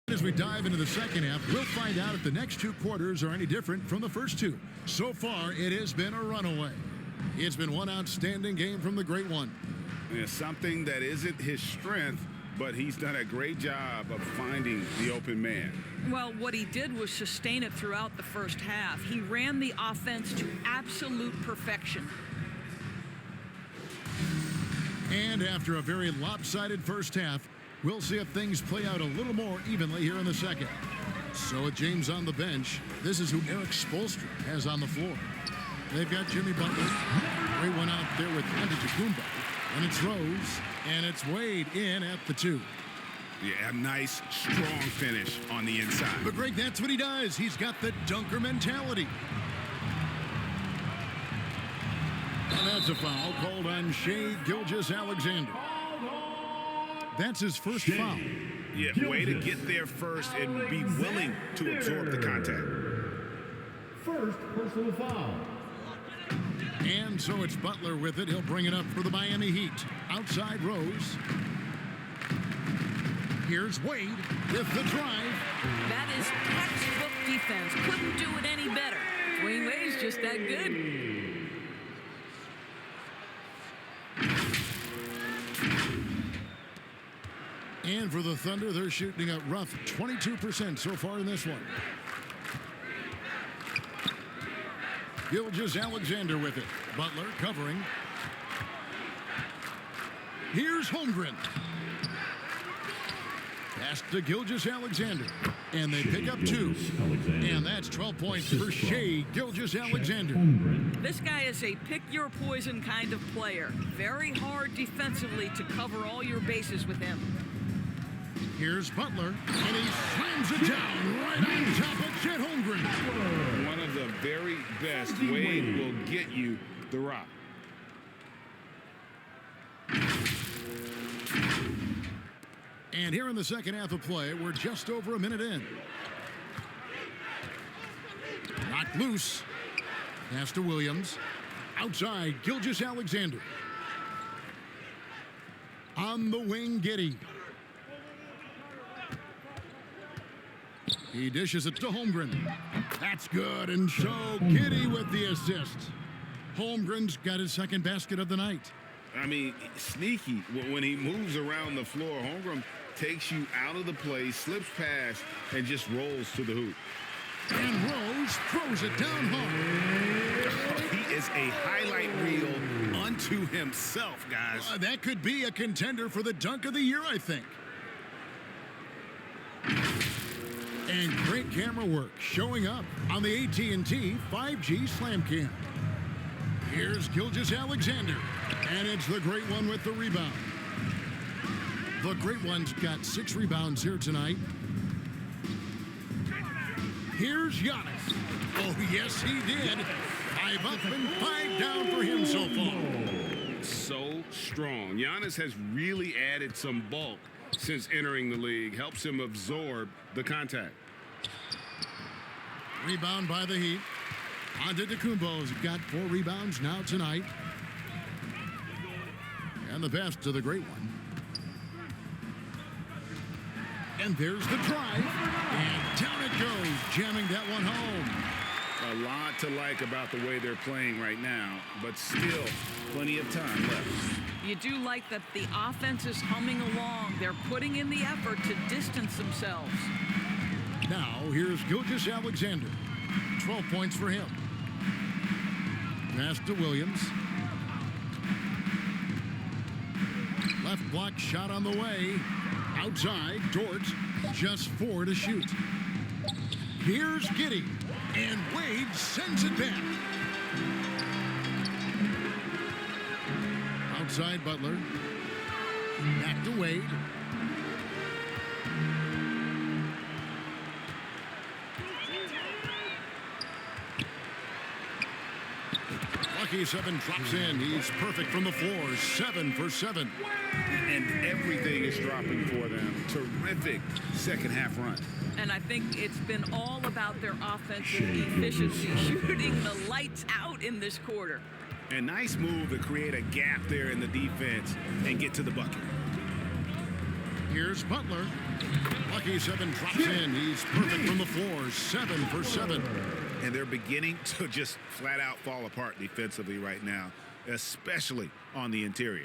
As we dive into the second half, we'll find out if the next 2 quarters are any different from the first 2. So far, it has been a runaway. It's been one outstanding game from the great one. It's something that isn't his strength, but he's done a great job of finding the open man. Well, what he did was sustain it throughout the first half. He ran the offense to absolute perfection. And after a very lopsided first half, We'll see if things play out a little more evenly here in the second. So with James on the bench, this is who Eric Spoelstra has on the floor. They've got Jimmy Butler. Great one out there with Antetokounmpo. And it's Rose, and it's Wade in at the 2. Yeah, a nice, strong finish on the inside. But Greg, that's what he does. He's got the dunker mentality. And that's a foul called on Shai Gilgeous-Alexander. That's his first foul. Yeah, way to get there first and be willing to absorb the contact. First personal foul. And so it's Butler with it. He'll bring it up for the Miami Heat. Outside Rose. Here's Wade with the drive. That is textbook defense. Couldn't do it any better. Dwayne Wade's just that good. And for the Thunder, they're shooting a rough 22% so far in this one. Gilgeous-Alexander with it. Butler covering. Here's Holmgren. Pass to Gilgeous-Alexander. And they pick up 2. And that's 12 points for Shai Gilgeous-Alexander. This guy is a pick-your-poison kind of player. Very hard defensively to cover all your bases with him. Here's Butler, and he slams it down right on top of Chet Holmgren. One of the very best. Wade will get you the rock. And here in the second half of play, we're just over a minute in. Knocked loose. Pass to Williams. Outside, Gilgeous-Alexander. On the wing, Giddey. He dishes it to Holmgren. That's good, and so Giddey with the assist. Holmgren's got his second basket of the night. I mean, sneaky. When he moves around the floor, Holmgren takes you out of the play, slips past, and just rolls to the hoop. And Rose throws it down hard. He is a highlight reel unto himself, guys. That could be a contender for the dunk of the year, I think. And great camera work showing up on the AT&T 5G Slam Cam. Here's Gilgeous-Alexander, and it's the Great One with the rebound. The Great One's got 6 rebounds here tonight. Here's Giannis. Oh, yes, he did. 5 up and 5 down for him so far. So strong. Giannis has really added some bulk since entering the league. Helps him absorb the contact. Rebound by the Heat. Antetokounmpo's got 4 rebounds now tonight. And the pass to the Great One. And there's the drive. And down it goes, jamming that one home. A lot to like about the way they're playing right now, but still plenty of time left. You do like that the offense is humming along. They're putting in the effort to distance themselves. Now, here's Gilgeous-Alexander. 12 points for him. Pass to Williams. Left block shot on the way. Outside, Dort. Just 4 to shoot. Here's Giddey. And Wade sends it back. Outside, Butler. Back to Wade. Lucky 7 drops in. He's perfect from the floor. 7 for 7. And everything is dropping for them. Terrific second half run. And I think it's been all about their offensive efficiency, shooting the lights out in this quarter. A nice move to create a gap there in the defense and get to the bucket. Here's Butler. Lucky 7 drops in. He's perfect from the floor. 7 for 7. And they're beginning to just flat out fall apart defensively right now, especially on the interior.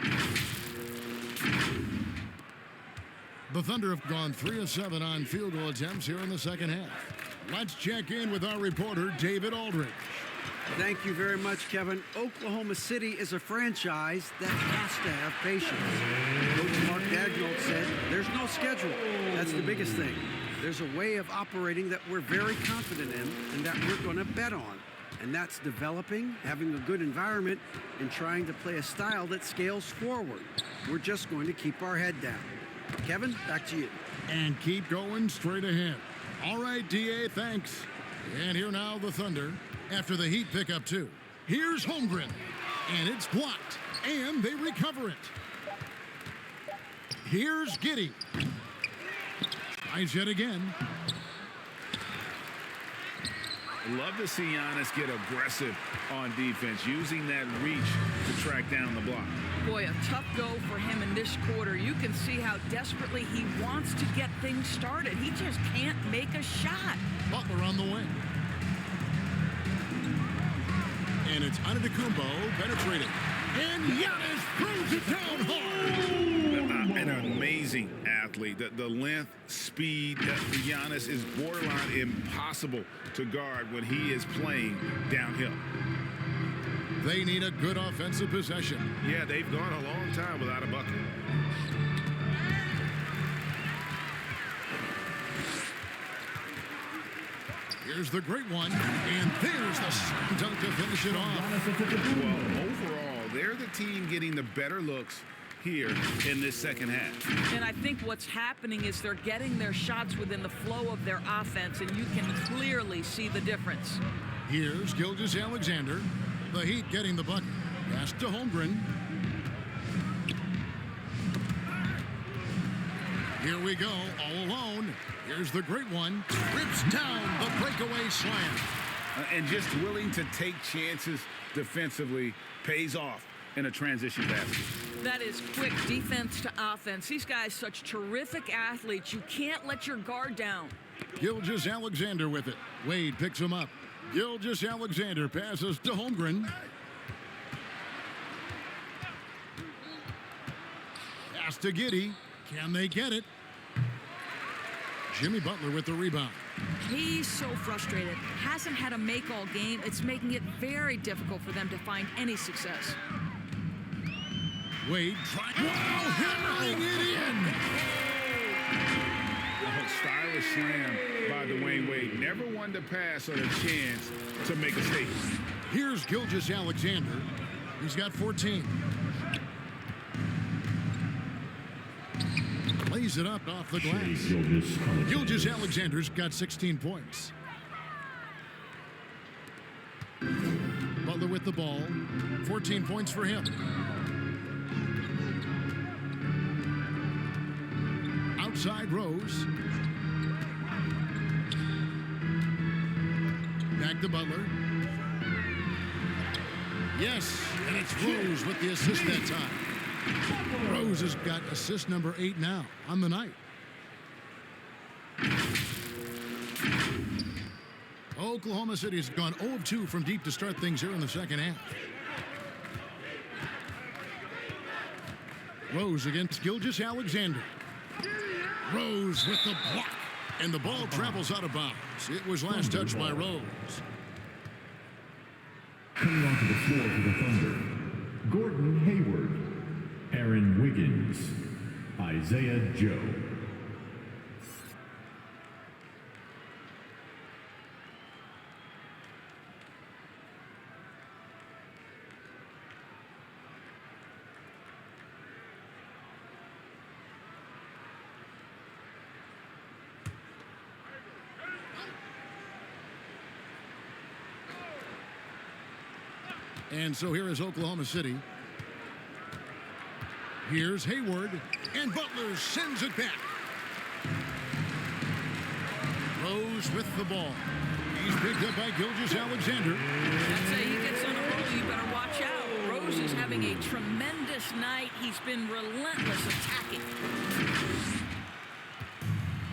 The Thunder have gone 3 of 7 on field goal attempts here in the second half. Let's check in with our reporter, David Aldridge. Thank you very much, Kevin. Oklahoma City is a franchise that has to have patience. Coach Mark Dagnall said there's no schedule. That's the biggest thing. There's a way of operating that we're very confident in and that we're going to bet on. And that's developing, having a good environment, and trying to play a style that scales forward. We're just going to keep our head down. Kevin, back to you. And keep going straight ahead. All right, DA, thanks. And here now the Thunder after the Heat pick up 2. Here's Holmgren, and it's blocked, and they recover it. Here's Giddey. Tries yet again. Love to see Giannis get aggressive on defense, using that reach to track down the block. Boy, a tough go for him in this quarter. You can see how desperately he wants to get things started. He just can't make a shot. Butler on the wing. And it's Antetokounmpo penetrating. And Giannis throws it down hard. An amazing athlete. The length, speed. Giannis is borderline impossible to guard when he is playing downhill. They need a good offensive possession. Yeah, they've gone a long time without a bucket. Here's the great one, and there's the slam dunk to finish it off. Well, overall, they're the team getting the better looks here in this second half. And I think what's happening is they're getting their shots within the flow of their offense, and you can clearly see the difference. Here's Gilgeous-Alexander. The Heat getting the bucket. Pass to Holmgren. Here we go, all alone. Here's the great one. Rips down the breakaway slam. And just willing to take chances defensively pays off in a transition basket. That is quick defense to offense. These guys, such terrific athletes. You can't let your guard down. Gilgeous-Alexander with it. Wade picks him up. Gilgeous-Alexander passes to Holmgren. Pass to Giddey. Can they get it? Jimmy Butler with the rebound. He's so frustrated. Hasn't had a make all game. It's making it very difficult for them to find any success. Wade hammering it in. Stylish slam by Dwayne Wade. Never one to pass on a chance to make a statement. Here's Gilgeous-Alexander. He's got 14. Lays it up off the glass. Gilgeous-Alexander's got 16 points. Butler with the ball. 14 points for him. Outside Rose. Back to Butler. Yes, and it's Rose with the assist that time. Rose has got assist number 8 now on the night. Oklahoma City has gone 0 of 2 from deep to start things here in the second half. Rose against Gilgeous-Alexander. Rose with the block. And the ball travels out of bounds. It was last touched by Rose. Coming onto the floor for the Thunder, Gordon Hayward, Aaron Wiggins, Isaiah Joe. And so here is Oklahoma City. Here's Hayward, and Butler sends it back. Rose with the ball. He's picked up by Gilgeous-Alexander. I'd say he gets on a roll, you better watch out. Rose is having a tremendous night. He's been relentless attacking.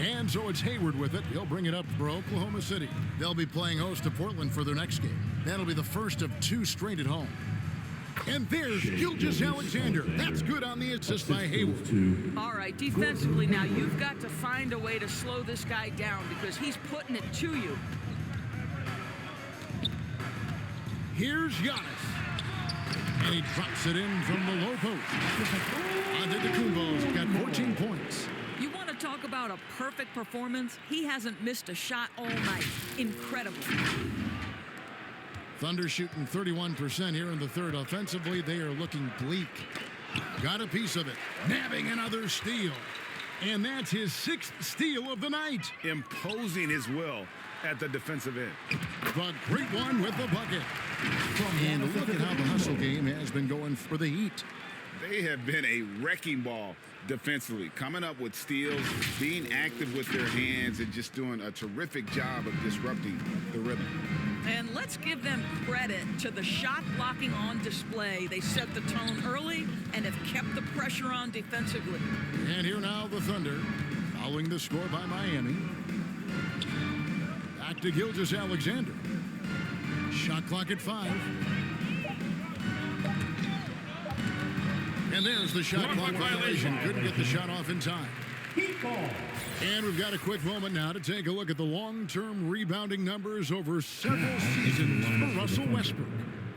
And so it's Hayward with it. He'll bring it up for Oklahoma City. They'll be playing host to Portland for their next game. That'll be the first of 2 straight at home. And there's Gilgeous-Alexander. That's good on the assist by Hayward. All right, defensively now, you've got to find a way to slow this guy down because he's putting it to you. Here's Giannis. And he drops it in from the low post. Antetokounmpo's got 14 a perfect performance. He hasn't missed a shot all night. Incredible. Thunder shooting 31% here in the third. Offensively, they are looking bleak. Got a piece of it. Nabbing another steal. And that's his 6th steal of the night. Imposing his will at the defensive end. The great one with the bucket. And look at how the hustle game has been going for the Heat. They have been a wrecking ball defensively, coming up with steals, being active with their hands, and just doing a terrific job of disrupting the rhythm. And let's give them credit to the shot blocking on display. They set the tone early and have kept the pressure on defensively. And here now the Thunder, following the score by Miami. Back to Gilgeous-Alexander. Shot clock at 5. And there's the shot clock violation. Couldn't get the shot off in time. And we've got a quick moment now to take a look at the long-term rebounding numbers over several seasons for Russell Westbrook.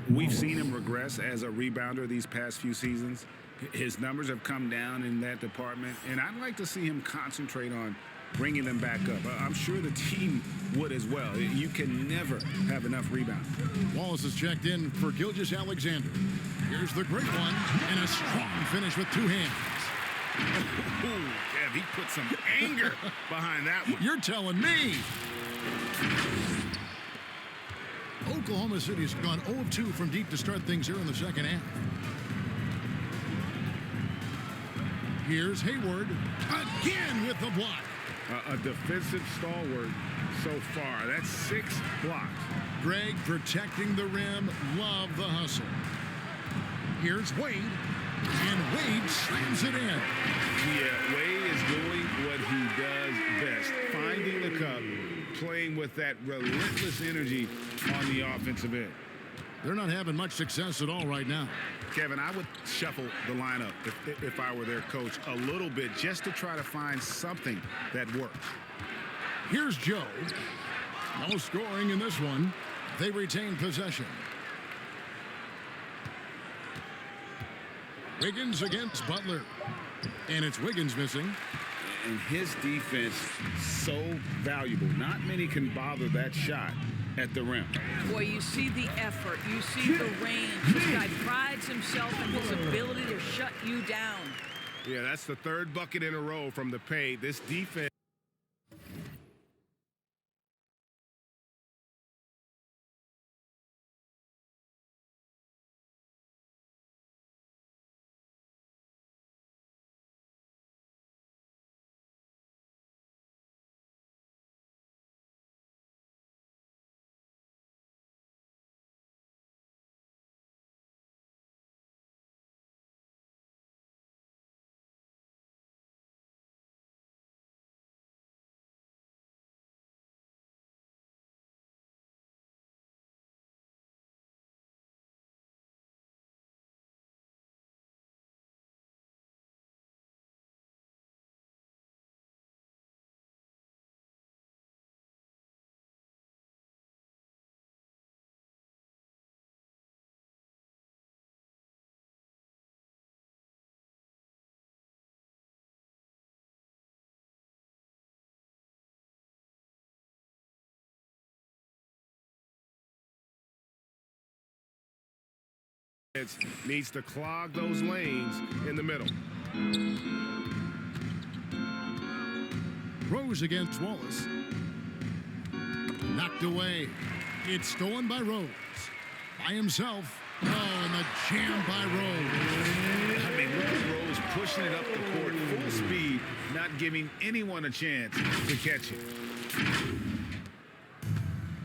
We've seen him regress as a rebounder these past few seasons. His numbers have come down in that department, and I'd like to see him concentrate on bringing them back up. I'm sure the team would as well. You can never have enough rebounds. Wallace is checked in for Gilgeous-Alexander. Here's the great one, and a strong finish with 2 hands. Oh, Kev, he put some anger behind that one. You're telling me. Oklahoma City's gone 0 of 2 from deep to start things here in the second half. Here's Hayward again with the block. A defensive stalwart so far. That's 6 blocks. Greg protecting the rim. Love the hustle. Here's Wade. And Wade slams it in. Yeah, Wade is doing what he does best. Finding the cup, playing with that relentless energy on the offensive end. They're not having much success at all right now. Kevin, I would shuffle the lineup if I were their coach a little bit just to try to find something that works. Here's Joe. No scoring in this one. They retain possession. Wiggins against Butler. And it's Wiggins missing. And his defense so valuable. Not many can bother that shot at the rim. Boy, you see the effort. You see the range. This guy prides himself in his ability to shut you down. Yeah, that's the 3rd bucket in a row from the paint. This defense. Needs to clog those lanes in the middle. Rose against Wallace. Knocked away. It's stolen by Rose. By himself. Oh, and the jam by Rose. I mean, look at Rose pushing it up the court full speed, not giving anyone a chance to catch it.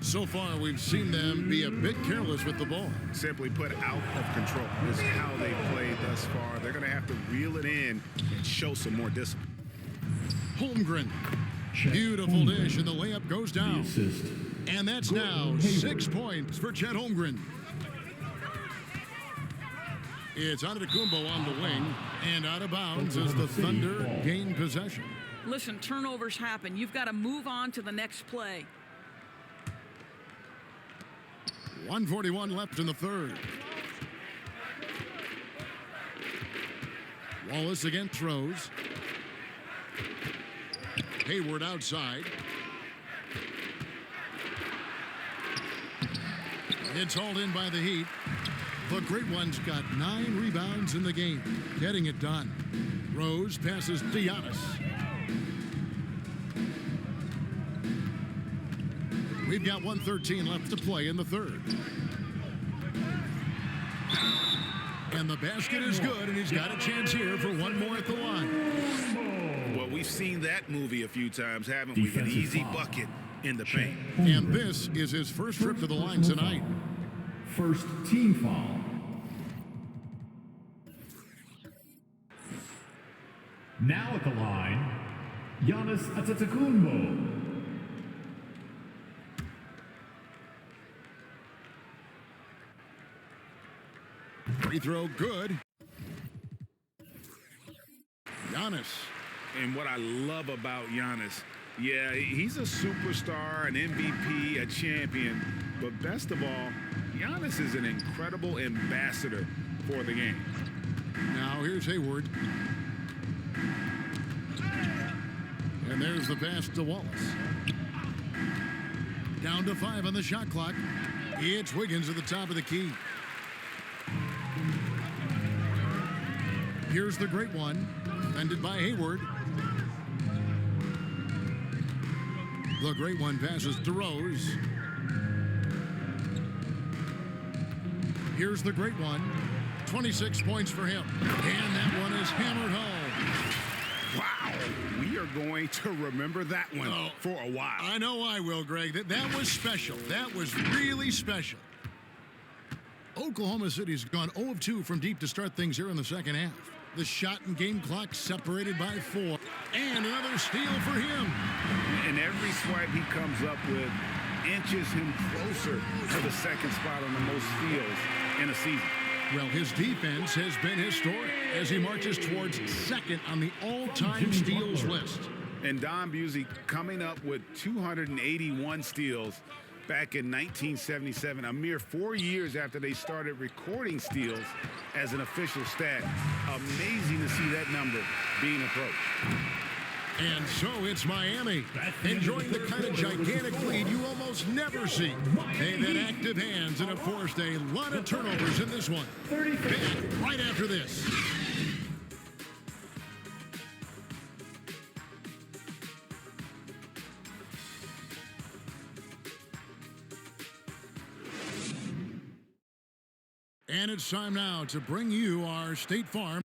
So far, we've seen them be a bit careless with the ball. Simply put, out of control. This is how they played thus far. They're going to have to reel it in and show some more discipline. Holmgren. Beautiful dish, and the layup goes down. And that's now 6 points for Chet Holmgren. It's Antetokounmpo on the wing, and out of bounds as the Thunder gain possession. Listen, turnovers happen. You've got to move on to the next play. 1:41 left in the third. Wallace against Rose. Hayward outside. It's hauled in by the Heat. The Great One's got 9 rebounds in the game, getting it done. Rose passes to Giannis. We've got 1:13 left to play in the third. And the basket is good, and he's got a chance here for one more at the line. Well, we've seen that movie a few times, haven't we? An easy bucket in the paint. And this is his first trip to the line tonight. First team foul. Now at the line, Giannis Antetokounmpo. Free throw good. Giannis. And what I love about Giannis, yeah, he's a superstar, an MVP, a champion, but best of all, Giannis is an incredible ambassador for the game. Now here's Hayward. And there's the pass to Wallace. Down to 5 on the shot clock. It's Wiggins at the top of the key. Here's the Great One, defended by Hayward. The Great One passes to Rose. Here's the Great One. 26 points for him. And that one is hammered home. Wow, we are going to remember that one for a while. I know I will, Greg. That was special. That was really special. Oklahoma City's gone 0 of 2 from deep to start things here in the second half. The shot and game clock separated by 4. And another steal for him. And every swipe he comes up with inches him closer to the second spot on the most steals in a season. Well, his defense has been historic as he marches towards second on the all-time steals list. And Don Busey coming up with 281 steals back in 1977, a mere 4 years after they started recording steals as an official stat. Amazing to see that number being approached. And so it's Miami, enjoying the kind of gigantic lead you almost never see. They've had active hands and have forced a lot of turnovers in this one. Back right after this. And it's time now to bring you our State Farm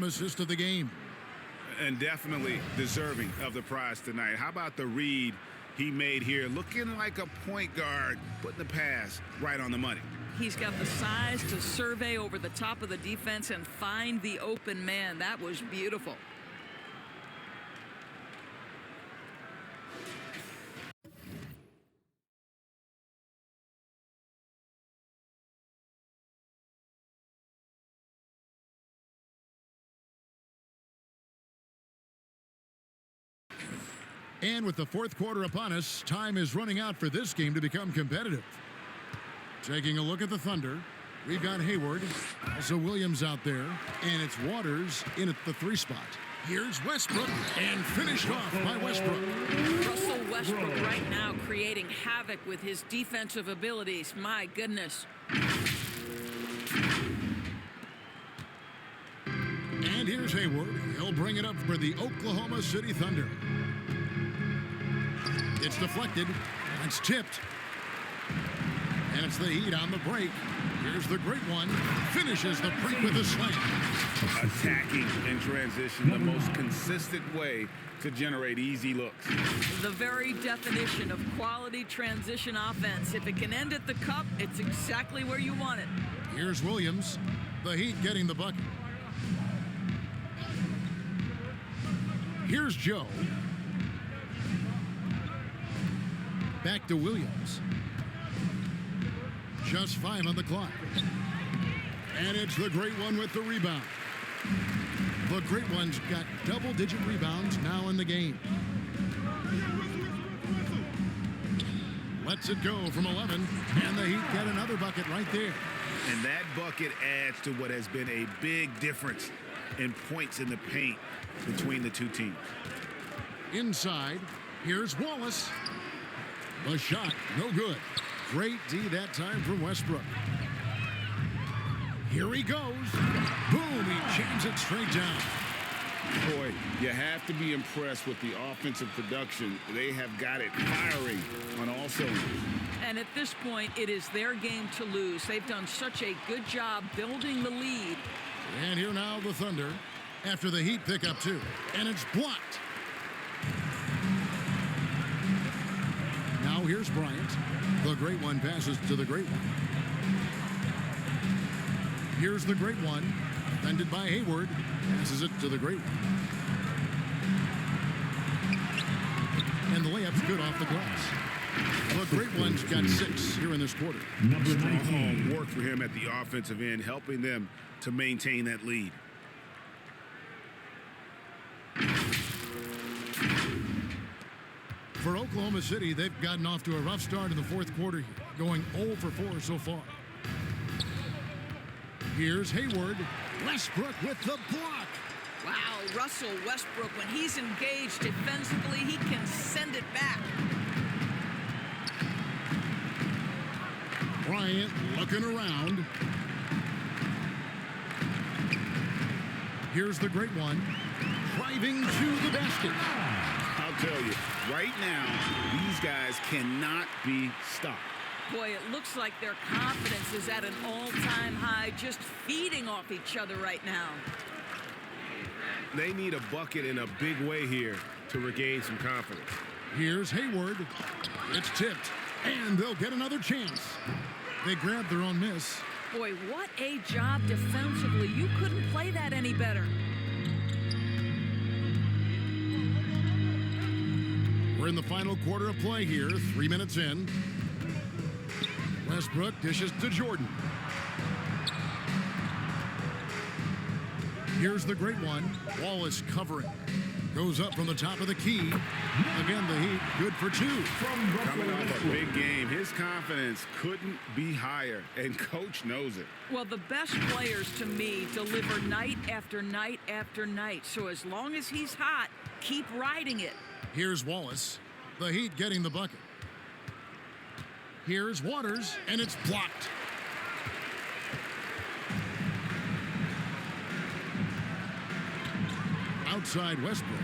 Assist of the game. And definitely deserving of the prize tonight. How about the read he made here? Looking like a point guard, putting the pass right on the money. He's got the size to survey over the top of the defense and find the open man. That was beautiful. And with the fourth quarter upon us, time is running out for this game to become competitive. Taking a look at the Thunder, we've got Hayward, also Williams out there, and it's Waters in at the 3 spot. Here's Westbrook, and finished off by Westbrook. Russell Westbrook right now creating havoc with his defensive abilities. My goodness. And here's Hayward. He'll bring it up for the Oklahoma City Thunder. It's deflected. It's tipped. And it's the Heat on the break. Here's the great one. Finishes the break with a slam. Attacking in transition, the most consistent way to generate easy looks. The very definition of quality transition offense. If it can end at the cup, it's exactly where you want it. Here's Williams. The Heat getting the bucket. Here's Joe. Back to Williams. Just 5 on the clock. And it's the great one with the rebound. The great one's got double-digit rebounds now in the game. Lets it go from 11, and the Heat get another bucket right there. And that bucket adds to what has been a big difference in points in the paint between the two teams. Inside, here's Wallace. The shot, no good. Great D that time from Westbrook. Here he goes. Boom, he jams it straight down. Boy, you have to be impressed with the offensive production. They have got it firing on all cylinders. And at this point, it is their game to lose. They've done such a good job building the lead. And here now the Thunder after the Heat pick up 2. And it's blocked. Now here's Bryant. The great one passes to the great one. Here's the great one. Defended by Hayward. Passes it to the great one. And the layup's good off the glass. The great one's got 6 here in this quarter. Strong work for him at the offensive end, helping them to maintain that lead. For Oklahoma City, they've gotten off to a rough start in the fourth quarter here, going 0 for 4 so far. Here's Hayward. Westbrook with the block. Wow, Russell Westbrook, when he's engaged defensively, he can send it back. Bryant looking around. Here's the great one. Driving to the basket. I'll tell you, right now, these guys cannot be stopped. Boy, it looks like their confidence is at an all-time high, just feeding off each other right now. They need a bucket in a big way here to regain some confidence. Here's Hayward. It's tipped, and they'll get another chance. They grabbed their own miss. Boy, what a job defensively. You couldn't play that any better. We're in the final quarter of play here, 3 minutes in. Westbrook dishes to Jordan. Here's the great one. Wallace covering. Goes up from the top of the key. Again, the Heat good for 2. Coming off a big game, his confidence couldn't be higher, and coach knows it. Well, the best players to me deliver night after night after night. So as long as he's hot, keep riding it. Here's Wallace. The Heat getting the bucket. Here's Waters, and it's blocked. Outside Westbrook.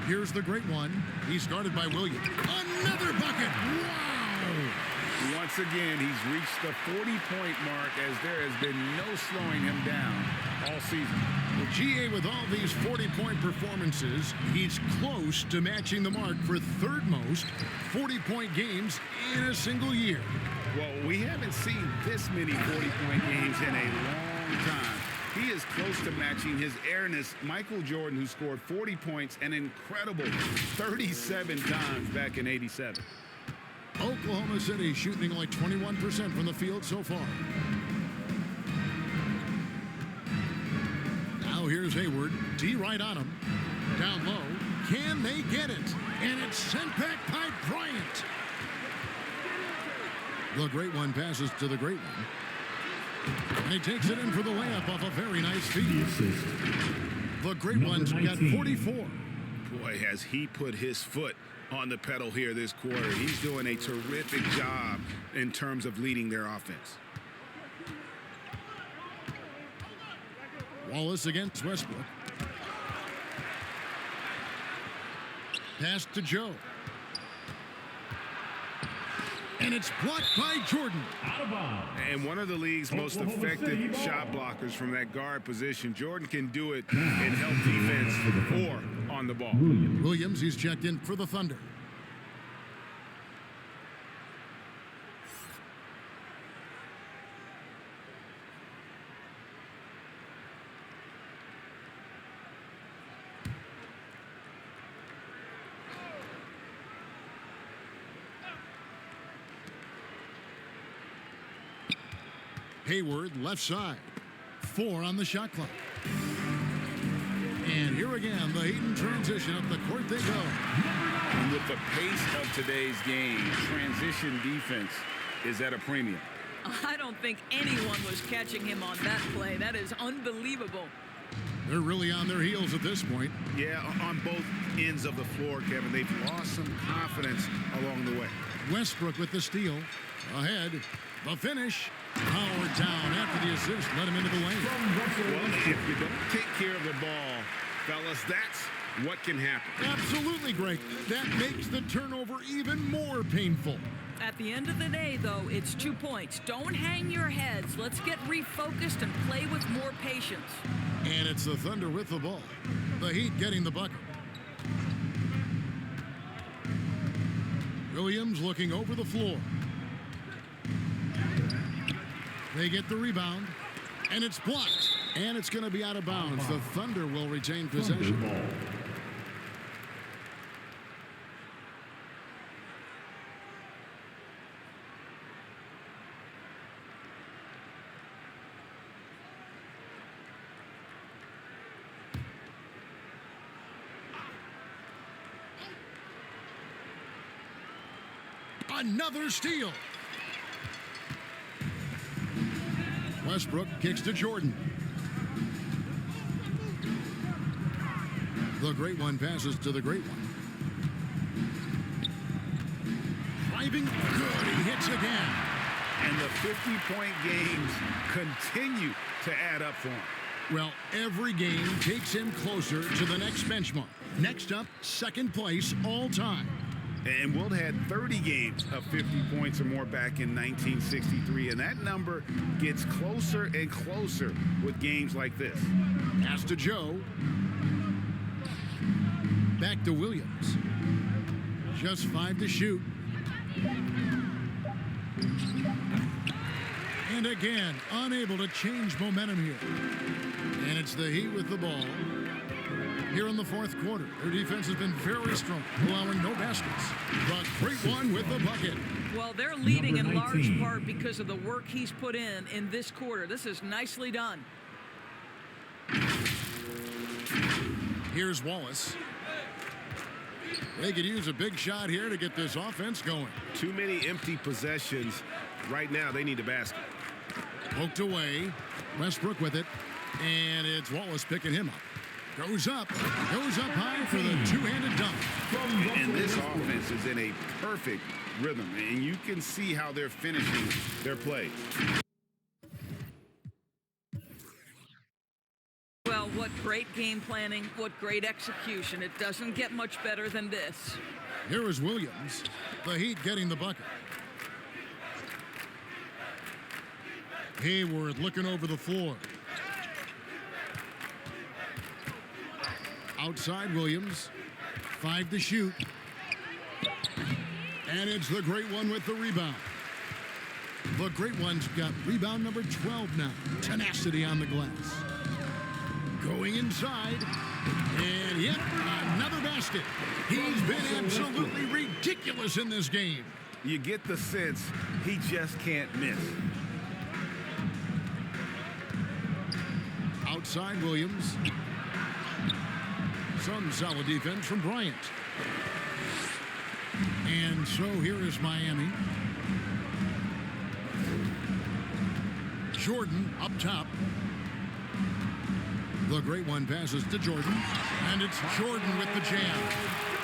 Here's the great one. He's guarded by Williams. Another bucket. Wow! Once again, he's reached the 40-point mark as there has been no slowing him down all season. Well, GA, with all these 40-point performances, he's close to matching the mark for third most 40-point games in a single year. Well, we haven't seen this many 40-point games in a long time. He is close to matching his airness, Michael Jordan, who scored 40 points an incredible 37 times back in '87. Oklahoma City shooting only 21% from the field so far. Now here's Hayward. D right on him. Down low. Can they get it? And it's sent back by Bryant. The great one passes to the great one. And he takes it in for the layup off a very nice feed. The great one's got 44. Boy, has he put his foot on the pedal here this quarter. He's doing a terrific job in terms of leading their offense. Wallace against Westbrook. Pass to Joe. And it's blocked by Jordan. And one of the league's most effective shot blockers from that guard position. Jordan can do it in help defense or on the ball. Williams, he's checked in for the Thunder. Hayward, left side. 4 on the shot clock. And here again, the Heat in transition. Up the court they go. And with the pace of today's game, transition defense is at a premium. I don't think anyone was catching him on that play. That is unbelievable. They're really on their heels at this point. Yeah, on both ends of the floor, Kevin. They've lost some confidence along the way. Westbrook with the steal. Ahead. The finish. Powered down after the assist. Let him into the lane. Well, if you don't take care of the ball, fellas, that's what can happen. Absolutely, Greg. That makes the turnover even more painful. At the end of the day, though, it's 2 points. Don't hang your heads. Let's get refocused and play with more patience. And it's the Thunder with the ball. The Heat getting the bucket. Williams looking over the floor. They get the rebound, and it's blocked, and it's going to be out of bounds. The Thunder will retain possession. Another steal. Westbrook kicks to Jordan. The great one passes to the great one. Driving good. He hits again. And the 50-point games continue to add up for him. Well, every game takes him closer to the next benchmark. Next up, second place all time. And Wilt had 30 games of 50 points or more back in 1963, and that number gets closer and closer with games like this. Pass to Joe. Back to Williams. Just 5 to shoot. And again, unable to change momentum here. And it's the Heat with the ball. Here in the fourth quarter, their defense has been very strong, allowing no baskets. The great one with the bucket. Well, they're leading in large part because of the work he's put in this quarter. This is nicely done. Here's Wallace. They could use a big shot here to get this offense going. Too many empty possessions. Right now, they need a basket. Poked away. Westbrook with it. And it's Wallace picking him up. Goes up high for the two-handed dunk. And this offense is in a perfect rhythm, and you can see how they're finishing their plays. Well, what great game planning, what great execution. It doesn't get much better than this. Here is Williams. The Heat getting the bucket. Hayward looking over the floor. Outside Williams. 5 to shoot. And it's the Great One with the rebound. The Great One's got rebound number 12 now. Tenacity on the glass. Going inside. And yet another basket. He's been absolutely ridiculous in this game. You get the sense he just can't miss. Outside Williams. Some solid defense from Bryant. And so here is Miami. Jordan up top. The Great One passes to Jordan. And it's Jordan with the jam.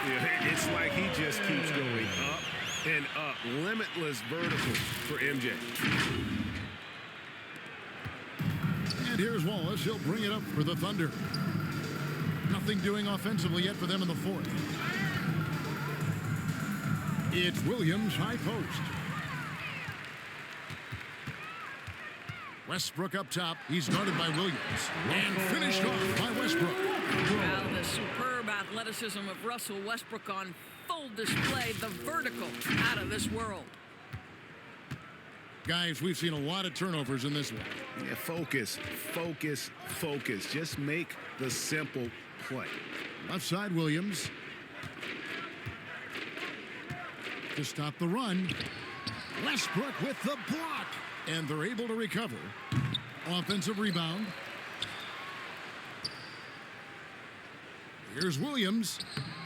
Yeah, it's like he just keeps going up and up. Limitless verticals for MJ. And here's Wallace. He'll bring it up for the Thunder. Nothing doing offensively yet for them in the fourth. It's Williams, high post. Westbrook up top. He's guarded by Williams. And finished off by Westbrook. Well, the superb athleticism of Russell Westbrook on full display. The vertical out of this world. Guys, we've seen a lot of turnovers in this one. Yeah, focus, focus, focus. Just make the simple play. Left side, Williams. To stop the run. Westbrook with the block. And they're able to recover. Offensive rebound. Here's Williams.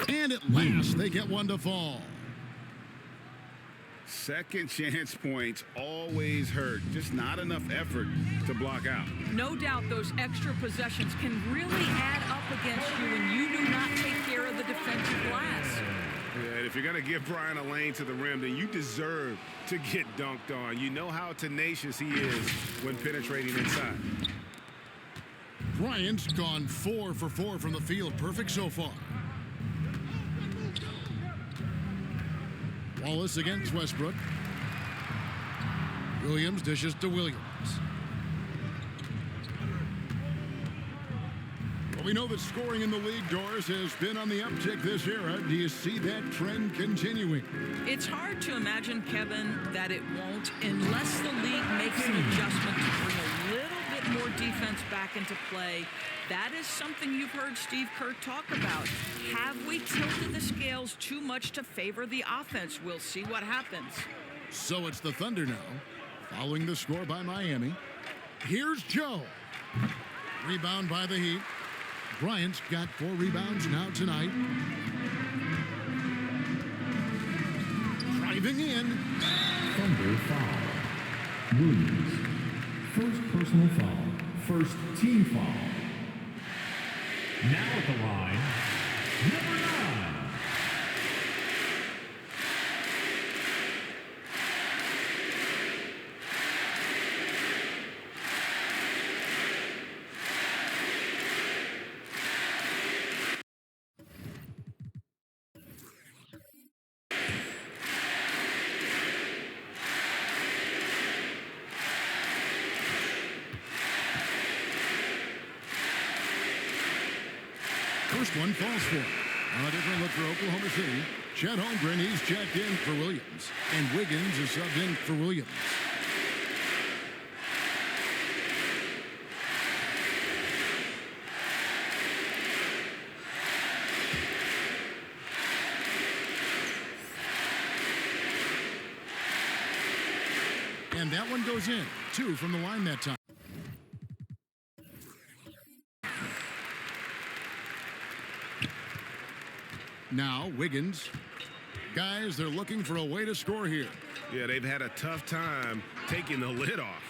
And at last, they get one to fall. Second chance points always hurt. Just not enough effort to block out. No doubt those extra possessions can really add up against you when you do not take care of the defensive glass. Yeah, and if you're going to give Brian a lane to the rim, then you deserve to get dunked on. You know how tenacious he is when penetrating inside. Bryant's gone 4 for 4 from the field. Perfect so far. Wallace against Westbrook. Williams dishes to Williams. Well, we know that scoring in the league, Doris, has been on the uptick this era. Do you see that trend continuing? It's hard to imagine, Kevin, that it won't unless the league makes an adjustment to bring a little bit more defense back into play. That is something you've heard Steve Kerr talk about. Have we tilted the scales too much to favor the offense? We'll see what happens. So it's the Thunder now, following the score by Miami. Here's Joe. Rebound by the Heat. Bryant's got 4 rebounds now tonight. Driving in. Thunder foul. Williams. First personal foul. First team foul. Now at the line, number 9. First one falls for him. A different look for Oklahoma City. Chet Holmgren, he's checked in for Williams. And Wiggins is subbed in for Williams. And that one goes in. 2 from the line that time. Now, Wiggins. Guys, they're looking for a way to score here. Yeah, they've had a tough time taking the lid off.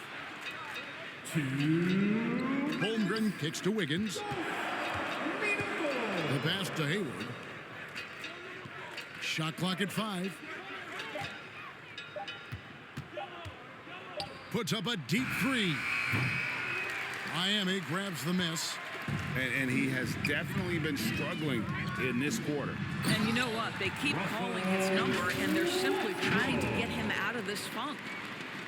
Holmgren kicks to Wiggins. The pass to Hayward. Shot clock at 5. Puts up a deep 3. Miami grabs the miss. And he has definitely been struggling in this quarter. And you know what? They keep calling his number, and they're simply trying to get him out of this funk.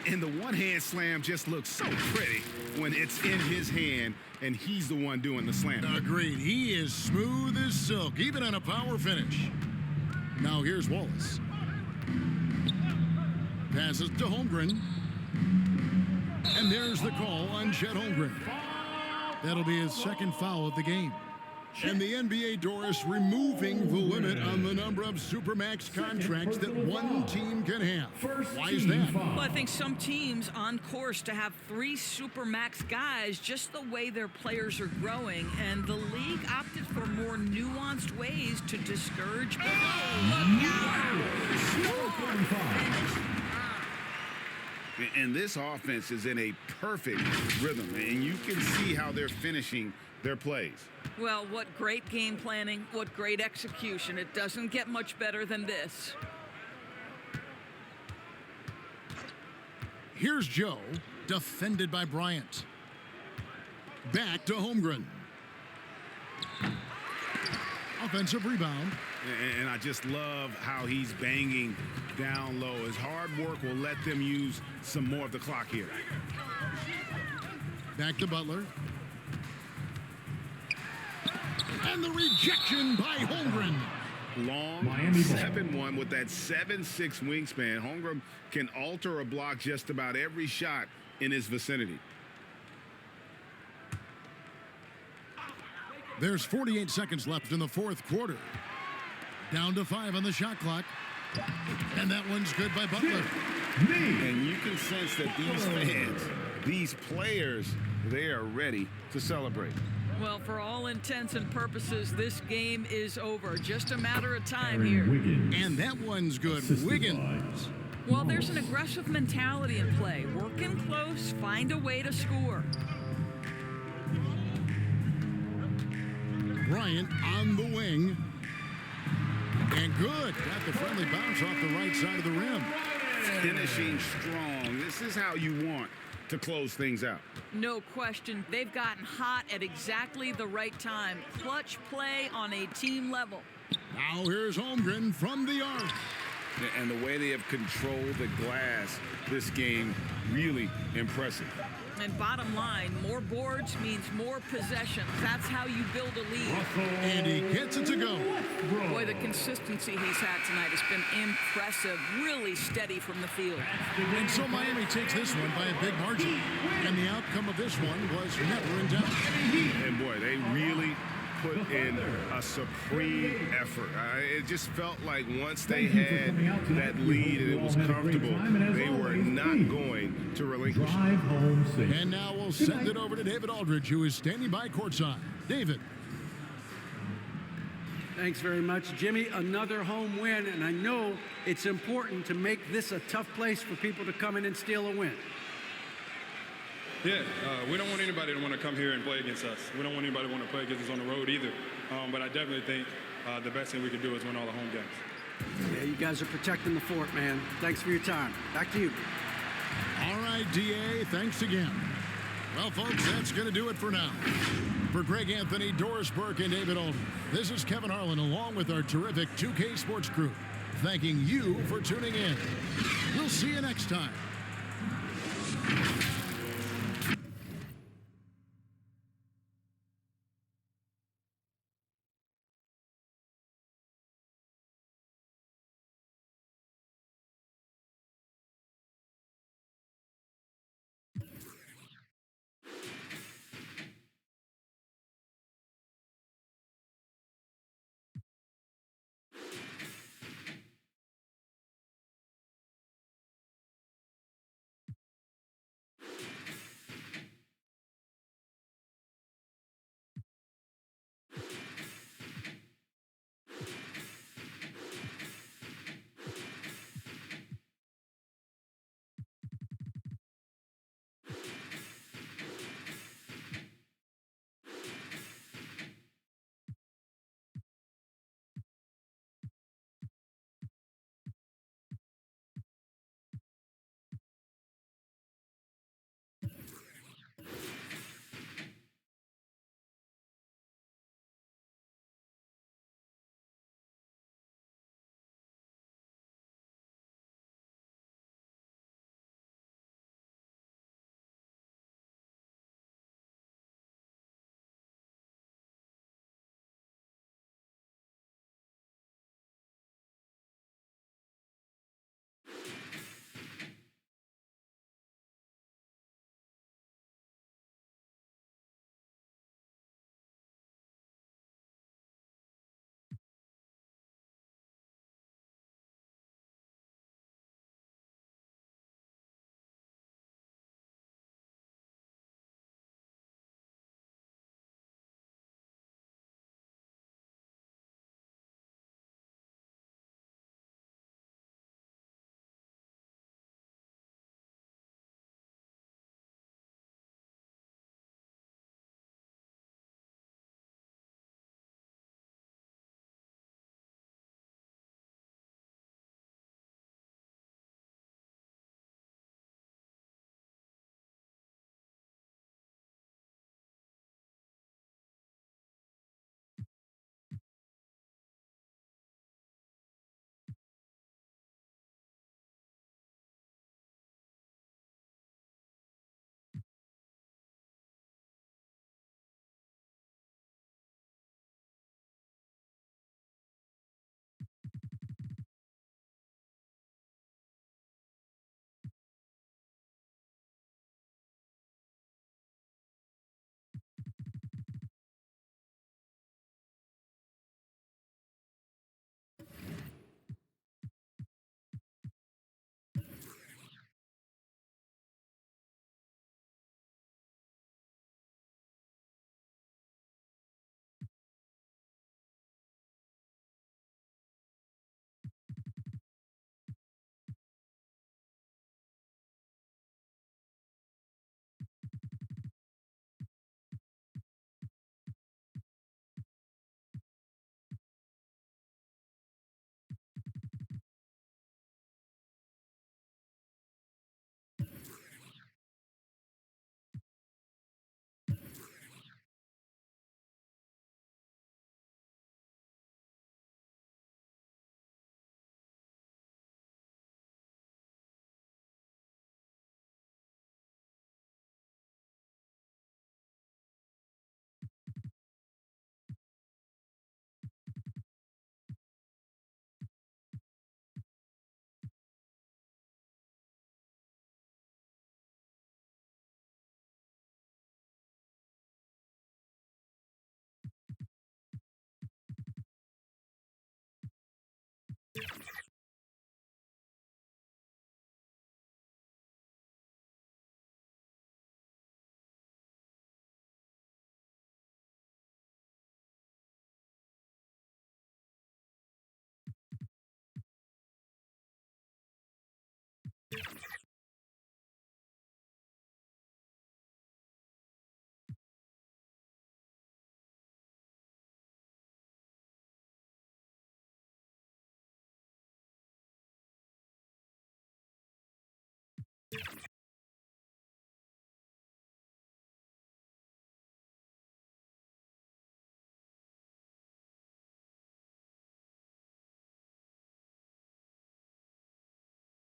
And the one-hand slam just looks so pretty when it's in his hand and he's the one doing the slam. Agreed. He is smooth as silk, even on a power finish. Now here's Wallace. Passes to Holmgren. And there's the call on Chet Holmgren. That'll be his second foul of the game. And the NBA, Doris, removing the limit on the number of Supermax contracts that one team can have. Why is that? Well, I think some teams on course to have 3 Supermax guys, just the way their players are growing, and the league opted for more nuanced ways to discourage. Look out! And this offense is in a perfect rhythm, and you can see how they're finishing their plays. Well, what great game planning, what great execution. It doesn't get much better than this. Here's Joe, defended by Bryant. Back to Holmgren. Offensive rebound. And I just love how he's banging down low. His hard work will let them use some more of the clock here. Back to Butler. And the rejection by Holmgren. Long 7-1 with that 7'6" wingspan. Holmgren can alter a block just about every shot in his vicinity. There's 48 seconds left in the fourth quarter. Down to 5 on the shot clock. And that one's good by Butler. And you can sense that these fans, these players, they are ready to celebrate. Well, for all intents and purposes, this game is over. Just a matter of time here. And that one's good. Wiggins. Well, there's an aggressive mentality in play. Work in close, find a way to score. Bryant on the wing. And good. Got the friendly bounce off the right side of the rim. Finishing strong. This is how you want to close things out. No question. They've gotten hot at exactly the right time. Clutch play on a team level. Now here's Holmgren from the arc. And the way they have controlled the glass this game, really impressive. And bottom line, more boards means more possessions. That's how you build a lead. And he gets it to go. Boy, the consistency he's had tonight has been impressive. Really steady from the field. And so Miami takes this one by a big margin. And the outcome of this one was never in doubt. And boy, they really put in a supreme effort. It just felt like once they had that lead and it was comfortable, they were not going to relinquish. And now we'll send it over to David Aldridge, who is standing by courtside. David. Thanks very much, Jimmy. Another home win, and I know it's important to make this a tough place for people to come in and steal a win. Yeah, we don't want anybody to want to come here and play against us. We don't want anybody to want to play against us on the road either. But I definitely think the best thing we can do is win all the home games. Yeah, you guys are protecting the fort, man. Thanks for your time. Back to you. All right, DA, thanks again. Well, folks, that's going to do it for now. For Greg Anthony, Doris Burke, and David Aldridge, this is Kevin Harlan along with our terrific 2K Sports crew, thanking you for tuning in. We'll see you next time